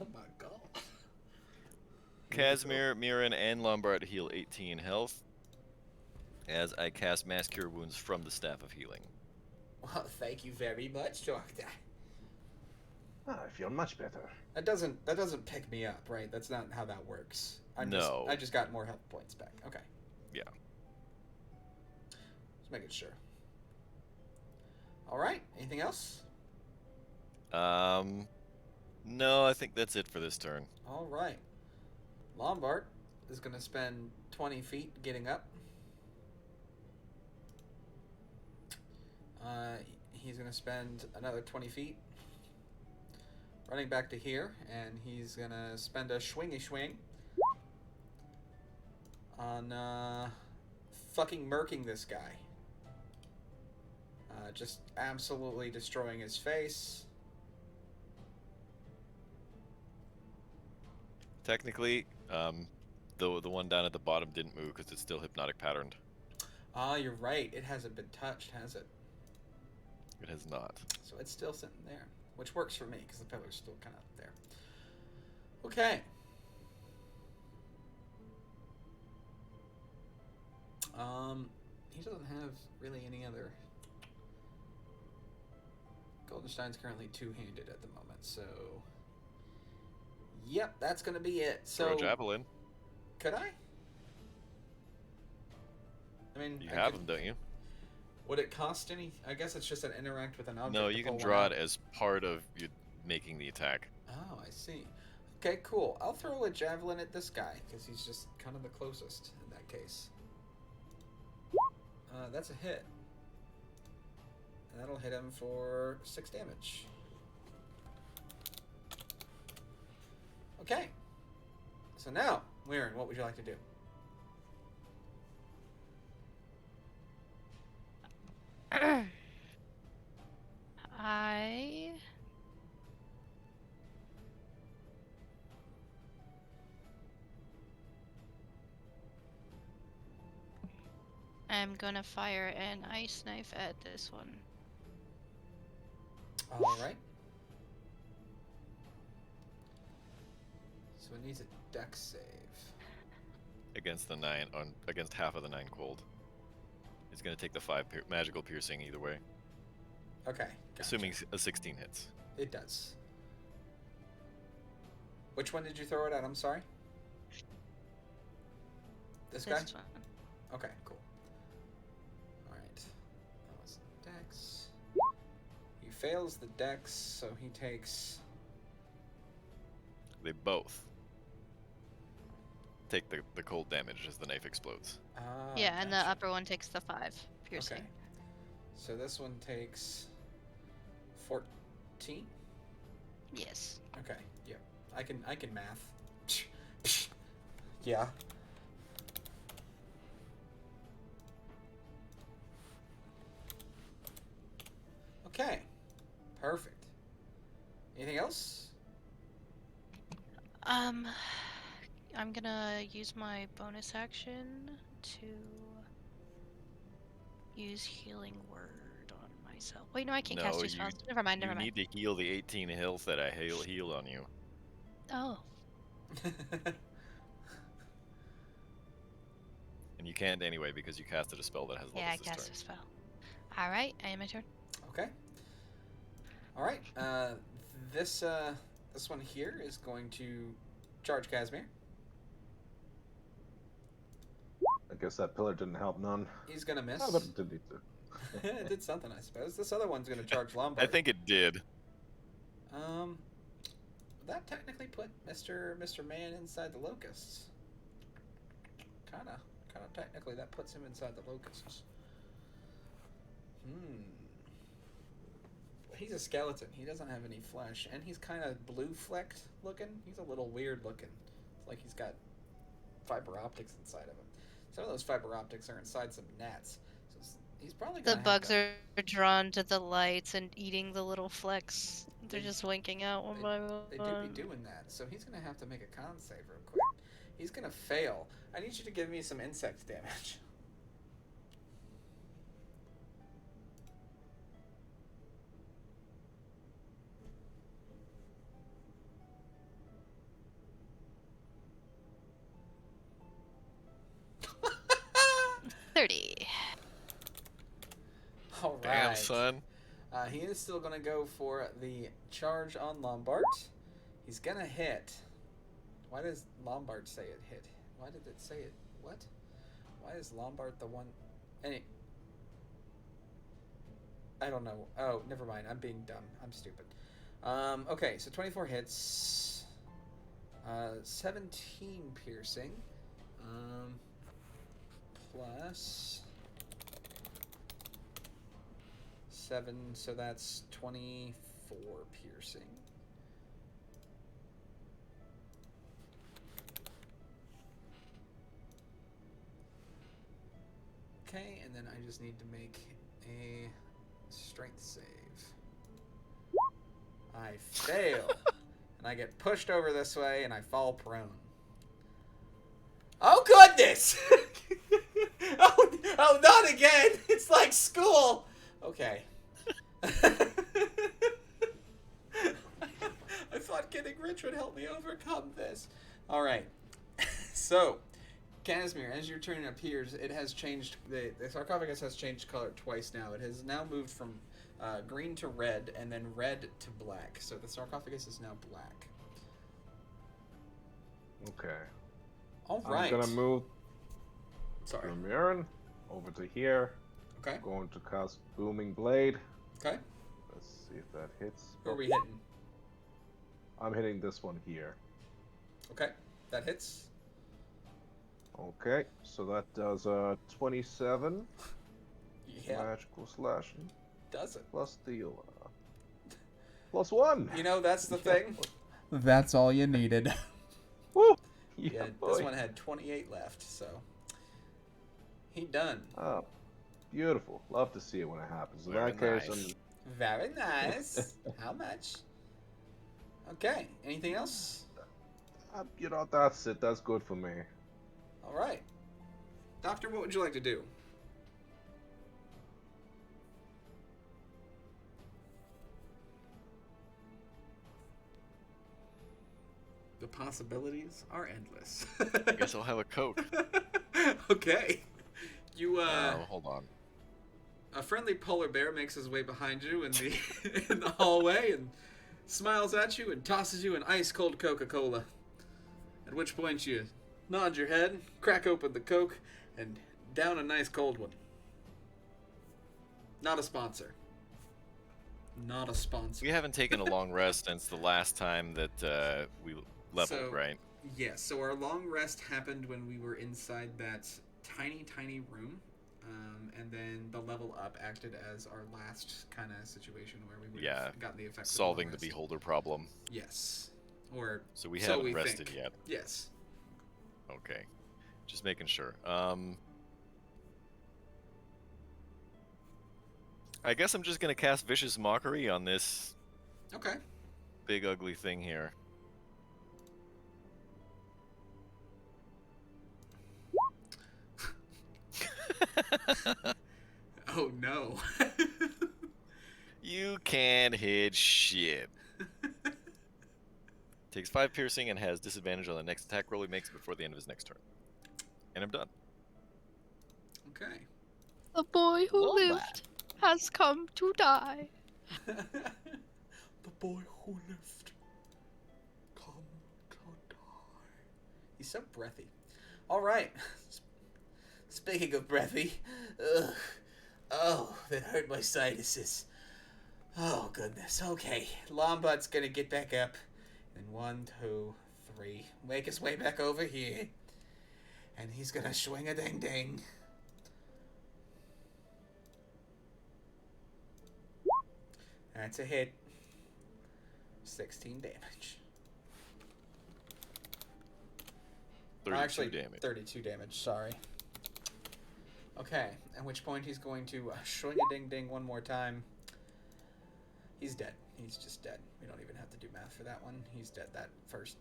A: Oh my god.
B: Casimir, Mirren, and Lombard heal 18 health as I cast Mass Cure Wounds from the Staff of Healing.
A: Well, thank you very much, Doctor.
D: I feel much better.
A: That doesn't pick me up, right? That's not how that works. I just got more health points back. Okay.
B: Yeah.
A: Just making sure. All right. Anything else?
B: No, I think that's it for this turn.
A: All right. Lombard is going to spend 20 feet getting up. He's going to spend another 20 feet running back to here, and he's going to spend a swingy swing on fucking murking this guy. Just absolutely destroying his face.
B: Technically, the one down at the bottom didn't move because it's still hypnotic patterned.
A: Ah, you're right. It hasn't been touched, has it?
B: It has not.
A: So it's still sitting there, which works for me because the pillar's still kind of there. Okay. He doesn't have really any other. Goldenstein's currently two-handed at the moment, so. Yep, that's gonna be it. So.
B: Throw a javelin.
A: Could I? I mean,
B: You
A: I
B: have
A: could-
B: them, don't you?
A: Would it cost any? I guess it's just an interact with an object.
B: No,
A: to
B: you can
A: pull one
B: draw
A: out.
B: it as part of you making the attack.
A: Oh, I see. Okay, cool. I'll throw a javelin at this guy because he's just kind of the closest in that case. That's a hit. And that'll hit him for 6 damage. Okay. So now, Weirin, what would you like to do?
C: I am gonna fire an ice knife at this one.
A: All right. So it needs a dex save.
B: Against the 9, against half of the 9 cold. It's going to take the 5 magical piercing either way.
A: Okay. Gotcha.
B: Assuming a 16 hits.
A: It does. Which one did you throw it at? I'm sorry. This guy?
C: This one.
A: Okay, cool. Alright. That was dex. He fails the dex, so he takes...
B: They both take the cold damage as the knife explodes.
C: Yeah, and the
A: gotcha.
C: upper one takes the 5 piercing.
A: Okay. So this one takes 14?
C: Yes.
A: Okay, yeah. I can math. Yeah. Okay. Perfect. Anything else?
C: I'm gonna use my bonus action to use healing word on myself. Wait, no, I can't cast
B: No,
C: two spells. Never mind,
B: You
C: never mind.
B: need to heal the 18 health that I healed on you.
C: Oh,
B: And you can't anyway because you casted a spell that has levels
C: yeah, I
B: this
C: cast
B: turn.
C: a spell. Alright, I am my turn.
A: Okay. All right. This one here is going to charge Casimir.
D: I guess that pillar didn't help none.
A: He's gonna miss.
D: Oh, but it did need to.
A: It did something, I suppose. This other one's gonna charge Lombard.
B: I think it did.
A: That technically put Mr. Man inside the locusts. Kinda technically that puts him inside the locusts. He's a skeleton. He doesn't have any flesh, and he's kind of blue flecked looking. He's a little weird looking. It's like he's got fiber optics inside of him. Some of those fiber optics are inside some gnats. So he's probably
C: The
A: gonna
C: bugs
A: have
C: are drawn to the lights and eating the little flecks. They're just winking out one by one.
A: They do be doing that. So he's gonna have to make a con save real quick. He's gonna fail. I need you to give me some insect damage. All right.
B: Damn, son.
A: He is still going to go for the charge on Lombard. He's going to hit. Why does Lombard say it hit? Why did it say it? What? Why is Lombard the one? I don't know. Oh, never mind. I'm being dumb. I'm stupid. Okay, so 24 hits. 17 piercing. Plus 7, so that's 24 piercing. Okay, and then I just need to make a strength save. I fail. And I get pushed over this way, and I fall prone. Oh, goodness! oh, not again! It's like school! Okay. I thought getting rich would help me overcome this. Alright. So, Casimir, as your turn appears, it has changed. The sarcophagus has changed color twice now. It has now moved from green to red, and then red to black. So the sarcophagus is now black.
D: Okay.
A: All right.
D: I'm gonna move
A: Sorry.
D: from Aaron over to here.
A: Okay.
D: I'm going to cast Booming Blade.
A: Okay.
D: Let's see if that hits.
A: Who are we hitting?
D: I'm hitting this one here.
A: Okay. That hits.
D: Okay, so that does 27
A: Yeah.
D: magical slashing
A: Does it?
D: plus the plus 1.
A: You know, that's the
D: Yeah.
A: thing. That's all you needed.
D: Woo!
A: Yeah,
D: boy.
A: this one had 28 left, so he done.
D: Oh, beautiful. Love to see it when it happens. In
B: Very
D: that case,
B: nice.
A: Very nice. How much? Okay. Anything else?
D: you know, that's it. That's good for me.
A: All right. Doctor, what would you like to do? The possibilities are endless.
B: I guess I'll have a Coke.
A: Okay. You
B: Hold on.
A: a friendly polar bear makes his way behind you in the in the hallway and smiles at you and tosses you an ice cold Coca-Cola. At which point you nod your head, crack open the Coke, and down a nice cold one. Not a sponsor. Not a sponsor.
B: We haven't taken a long rest since the last time that we leveled,
A: So-
B: right?
A: Yes, so our long rest happened when we were inside that tiny room. And then the level up acted as our last kind of situation where we would
B: Yeah,
A: have gotten the effect
B: Solving
A: of
B: the
A: long rest.
B: beholder problem.
A: Yes. Or
B: So we
A: So
B: haven't
A: we
B: rested
A: think.
B: yet.
A: yes.
B: Okay. Just making sure. I guess I'm just gonna cast Vicious Mockery on this
A: Okay.
B: big ugly thing here.
A: Oh no.
B: You can't hit shit. Takes 5 piercing and has disadvantage on the next attack roll he makes before the end of his next turn. And I'm done.
A: Okay.
C: The boy who
B: Love
C: lived has come to die.
A: The boy who lived. Come to die. He's so breathy. All right. Speaking of breathy, ugh. Oh, that hurt my sinuses. Oh goodness. Okay, Lombard's gonna get back up. And 1, 2, 3. Make his way back over here. And he's gonna swing a ding ding. That's a hit. 16 damage.
B: 32
A: Actually,
B: damage.
A: 32 damage, sorry. Okay, at which point he's going to swing a ding ding one more time. He's dead. He's just dead. We don't even have to do math for that one. He's dead. The first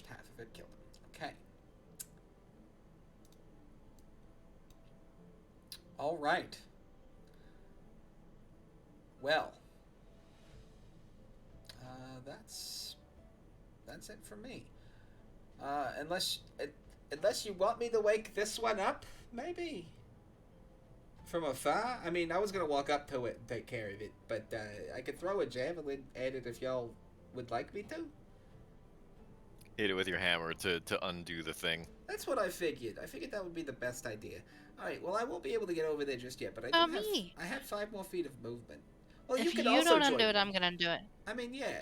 A: half of it killed him. Okay. All right. Well, that's it for me. Unless you want me to wake this one up, maybe from afar. I mean, I was gonna walk up to it and take care of it, but I could throw a javelin at it if y'all would like me to.
B: Hit it with your hammer to undo the thing.
A: That's what I figured. I figured that would be the best idea. All right. Well, I won't be able to get over there just yet, but
C: Not me.
A: I have 5 more feet of movement. Well,
C: If
A: you can
C: you
A: also
C: don't
A: join
C: undo it,
A: me.
C: I'm gonna undo it.
A: I mean, yeah.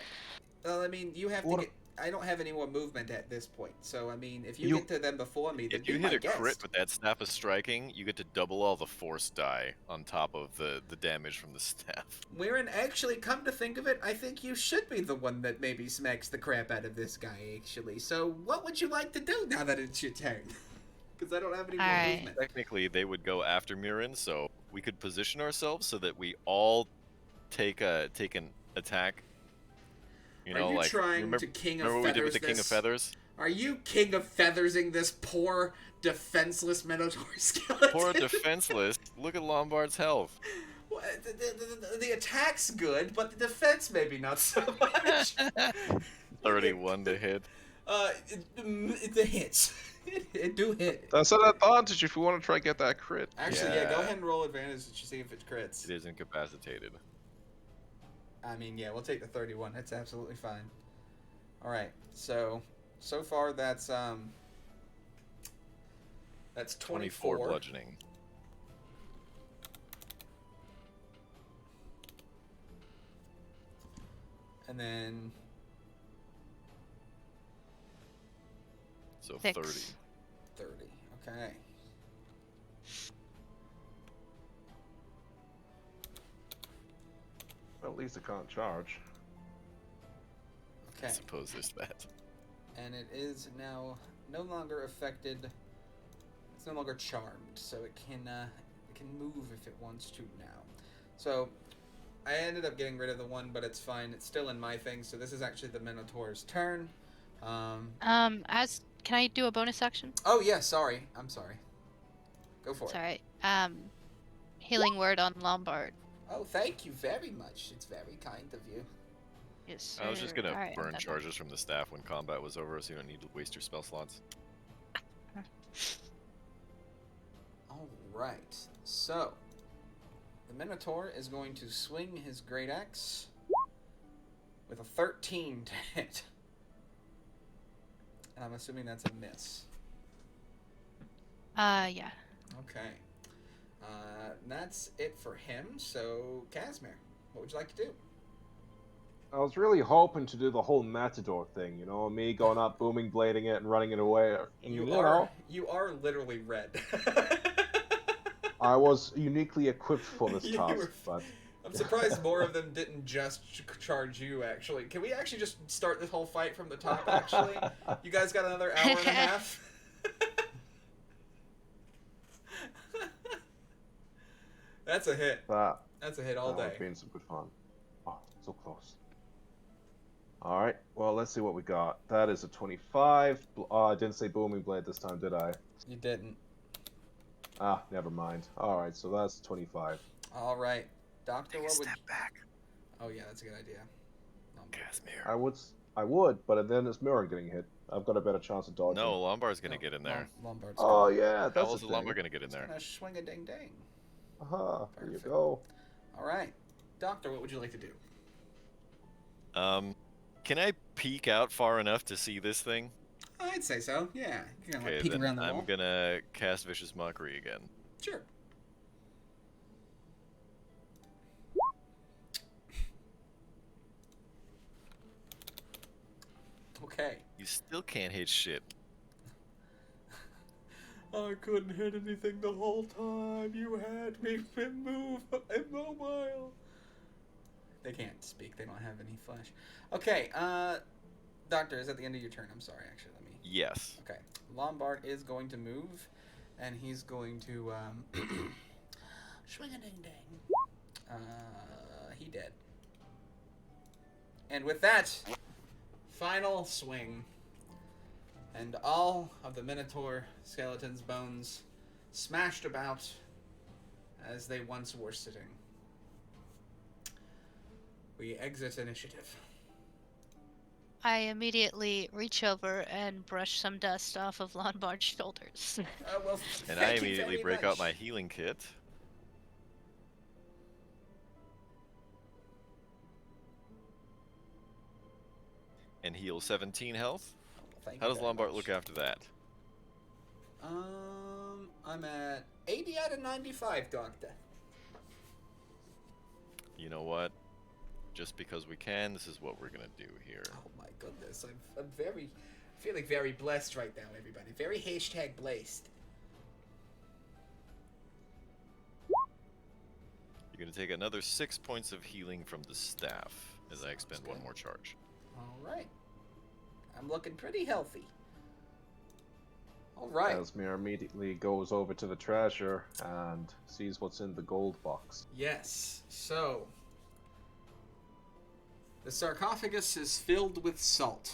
A: Well, I mean, you have to
D: What-
A: get. I don't have any more movement at this point, so I mean, if you
D: You-
A: get to them before me, then
B: If you
A: be my
B: hit a crit
A: guest.
B: with that Staff of Striking, you get to double all the force die on top of the damage from the staff.
A: Weirin, actually, come to think of it, I think you should be the one that maybe smacks the crap out of this guy, actually. So, what would you like to do now that it's your turn? because I don't have any more
C: Alright.
A: movement.
B: Technically, they would go after Mirren, so we could position ourselves so that we all take an attack. You know,
A: Are you
B: like
A: trying
B: remember,
A: to King of
B: remember what we did
A: Feathers
B: with the King of
A: this?
B: Feathers?
A: Are you King of Feathersing this poor, defenseless Minotaur skeleton?
B: Poor defenseless. Look at Lombard's health.
A: Well, the attack's good, but the defense maybe not so much.
B: 31 to hit.
A: The hits. It do hit.
D: That's an advantage if you want to try to get that crit.
A: Actually, yeah, go ahead and roll advantage to see if it crits.
B: It is incapacitated.
A: I mean, yeah, we'll take the 31. That's absolutely fine. All right, so far that's 24
B: bludgeoning.
A: And then
B: So
C: 6.
B: 30.
A: 30. Okay.
D: At least it can't charge.
B: I
A: Okay.
B: suppose there's that.
A: And it is now no longer affected. It's no longer charmed, so it can move if it wants to now. So I ended up getting rid of the one, but it's fine. It's still in my thing. So this is actually the Minotaur's turn.
C: Can I do a bonus action?
A: Oh yeah, sorry. I'm sorry. Go for
C: It's
A: it.
C: alright. Healing word on Lombard.
A: Oh, thank you very much. It's very kind of you.
C: Yes.
B: I was just
C: sir.
B: gonna
C: Alright, I'm
B: burn
C: done.
B: charges from the staff when combat was over, so you don't need to waste your spell slots.
A: All right. So the Minotaur is going to swing his great axe with a 13 to hit. And I'm assuming that's a miss.
C: Yeah.
A: Okay. That's it for him. So, Casimir, what would you like to do?
D: I was really hoping to do the whole Matador thing, you know, me going up, booming, blading it, and running it away. And, you know,
A: you are literally red.
D: I was uniquely equipped for this
A: You
D: task,
A: were-
D: but
A: I'm surprised more of them didn't just charge you, actually. Can we actually just start this whole fight from the top, actually? You guys got another hour and a half? That's a hit. That's a hit all
D: that
A: day.
D: been some good fun. Oh, so close. All right, well, let's see what we got. That is a 25. I didn't say booming blade this time, did I?
A: You didn't.
D: Ah, never mind. All right, so that's 25.
A: All right. Doctor, what would...
B: back,
A: Oh, yeah, that's a good idea.
B: Casimir.
D: I would, but then it's Mirren getting hit. I've got a better chance of dodging.
B: No, Lombard's gonna get in there.
A: Lombard's
D: Oh
A: gonna-
D: yeah,
B: How
D: that's
B: else
D: the
B: is
D: thing.
B: Lombard gonna get in
A: He's
B: there?
A: gonna swing a ding-dang.
D: Aha, there you
A: Perfect.
D: go.
A: All right. Doctor, what would you like to do?
B: Can I peek out far enough to see this thing?
A: I'd say so, yeah. You can
B: Okay,
A: peek
B: then
A: around the
B: I'm
A: wall.
B: gonna cast Vicious Mockery again.
A: Sure. Okay.
B: You still can't hit shit.
A: I couldn't hit anything the whole time. You had me immobile. They can't speak. They don't have any flesh. Okay, Doctor, is at the end of your turn. I'm sorry, actually. Let me...
B: Yes.
A: Okay. Lombard is going to move, and he's going to, swing a ding-dang. He dead. And with that, final swing. And all of the Minotaur Skeleton's bones smashed about as they once were sitting. We exit initiative.
C: I immediately reach over and brush some dust off of Lombard's shoulders.
A: Well,
B: And
A: thank
B: I
A: you
B: immediately
A: very
B: break out
A: much.
B: my healing kit. And heal 17 health.
A: Thank
B: How
A: you
B: does
A: very
B: Lombard
A: much.
B: look after that?
A: I'm at 80 out of 95, Doctor.
B: You know what? Just because we can, this is what we're gonna do here.
A: Oh my goodness, I'm feeling very blessed right now, everybody. Very hashtag blessed.
B: You're gonna take another 6 points of healing from the staff as I expend one
A: good.
B: more charge.
A: All right. I'm looking pretty healthy. All right.
D: Ellesmere immediately goes over to the treasure and sees what's in the gold box.
A: Yes. So, the sarcophagus is filled with salt,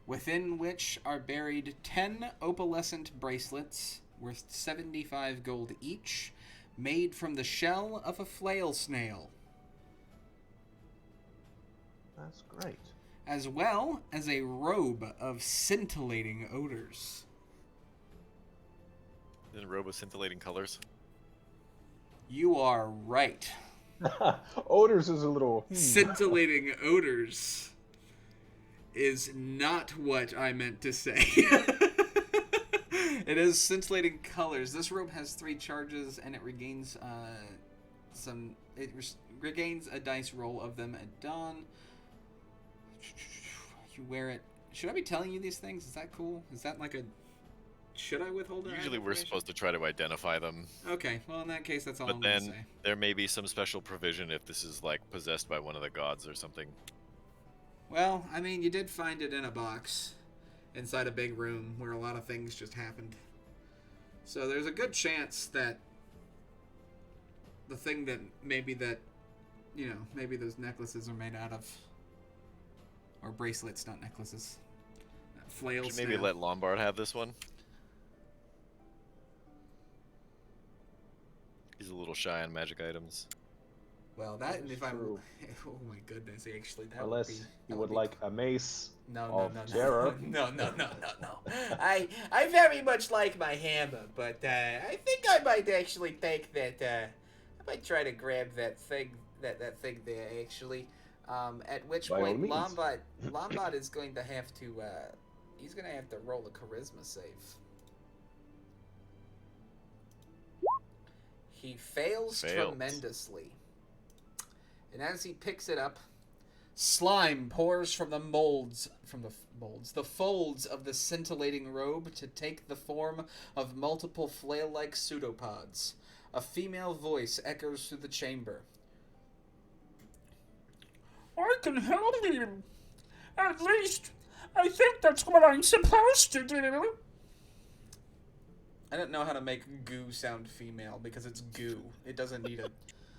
A: within which are buried 10 opalescent bracelets worth 75 gold each, made from the shell of a flail snail,
D: That's great.
A: as well as a robe of scintillating odors.
B: Then robe with scintillating colors.
A: You are right.
D: Odors is a little...
A: Scintillating odors is not what I meant to say. It is scintillating colors. This robe has 3 charges, and it regains regains a dice roll of them at dawn. You wear it. Should I be telling you these things? Is that cool? Is that like a... Should I withhold that
B: Usually we're
A: information?
B: supposed to try to identify them.
A: Okay, well in that case, that's all
B: But
A: I'm going to
B: then
A: say.
B: there may be some special provision if this is like possessed by one of the gods or something.
A: Well, I mean, you did find it in a box inside a big room where a lot of things just happened. So there's a good chance that the thing that maybe those necklaces are made out of, or bracelets, not necklaces. Flail
B: Should maybe
A: snail.
B: let Lombard have this one. He's a little shy on magic items.
A: Well, that
D: That's
A: if I'm...
D: true.
A: Oh my goodness, actually, that
D: Unless
A: would be...
D: you would like a mace
A: No,
D: of
A: no.
D: terror.
A: No. I very much like my hammer, but I think I might actually take that. I might try to grab that thing there. Actually, at which
D: By all
A: point
D: means.
A: Lombard is going to have to. He's going to have to roll a charisma save. He fails tremendously, and as he picks it up, slime pours from the folds of the scintillating robe to take the form of multiple flail-like pseudopods. A female voice echoes through the chamber.
E: I can help you. At least, I think that's what I'm supposed to do.
A: I don't know how to make goo sound female because it's goo. It doesn't need a...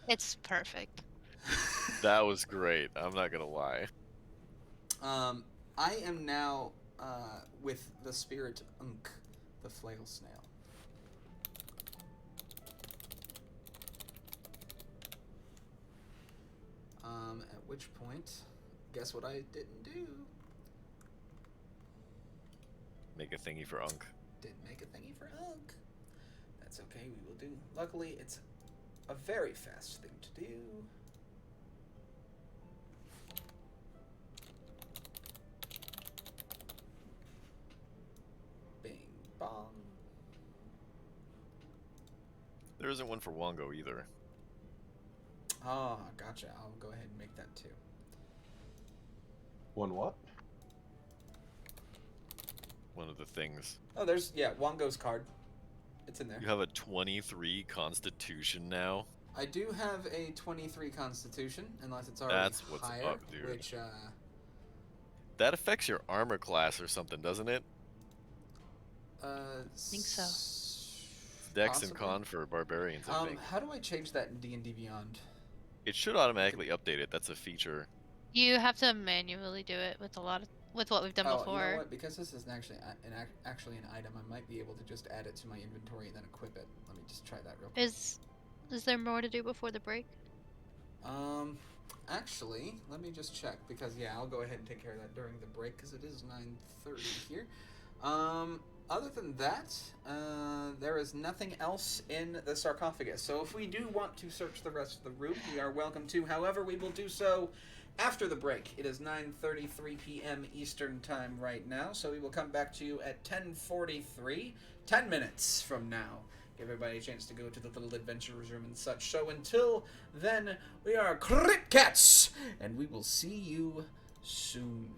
C: It's perfect.
B: That was great. I'm not gonna lie.
A: I am now with the spirit Unk, the flail snail. At which point, guess what I didn't do?
B: Make a thingy for Unk.
A: Didn't make a thingy for Unk. That's okay, we will do. Luckily, it's a very fast thing to do. Bing bong.
B: There isn't one for Wongo either.
A: Oh, gotcha. I'll go ahead and make that too.
D: One what?
B: One of the things.
A: Oh, there's, yeah, Wongo's card. It's in there.
B: You have a 23 Constitution now.
A: I do have a 23 Constitution, unless it's already
B: That's what's
A: higher,
B: up, dude.
A: which,
B: That affects your armor class or something, doesn't it?
C: Think so.
B: Dex and
A: possibly.
B: con for barbarians, I think.
A: How do I change that in D&D Beyond?
B: It should automatically update it. That's a feature.
C: You have to manually do it with with what we've done
A: Oh,
C: before.
A: you know what? Because this is actually an item, I might be able to just add it to my inventory and then equip it. Let me just try that real quick.
C: Is there more to do before the break?
A: Actually, let me just check, because, yeah, I'll go ahead and take care of that during the break, because it is 9:30 here. Other than that, there is nothing else in the sarcophagus. So if we do want to search the rest of the room, we are welcome to. However, we will do so after the break. It is 9:33 p.m. Eastern Time right now, so we will come back to you at 10:43, 10 minutes from now. Give everybody a chance to go to the little adventurers room and such. So until then, we are Crit Cats, and we will see you soon.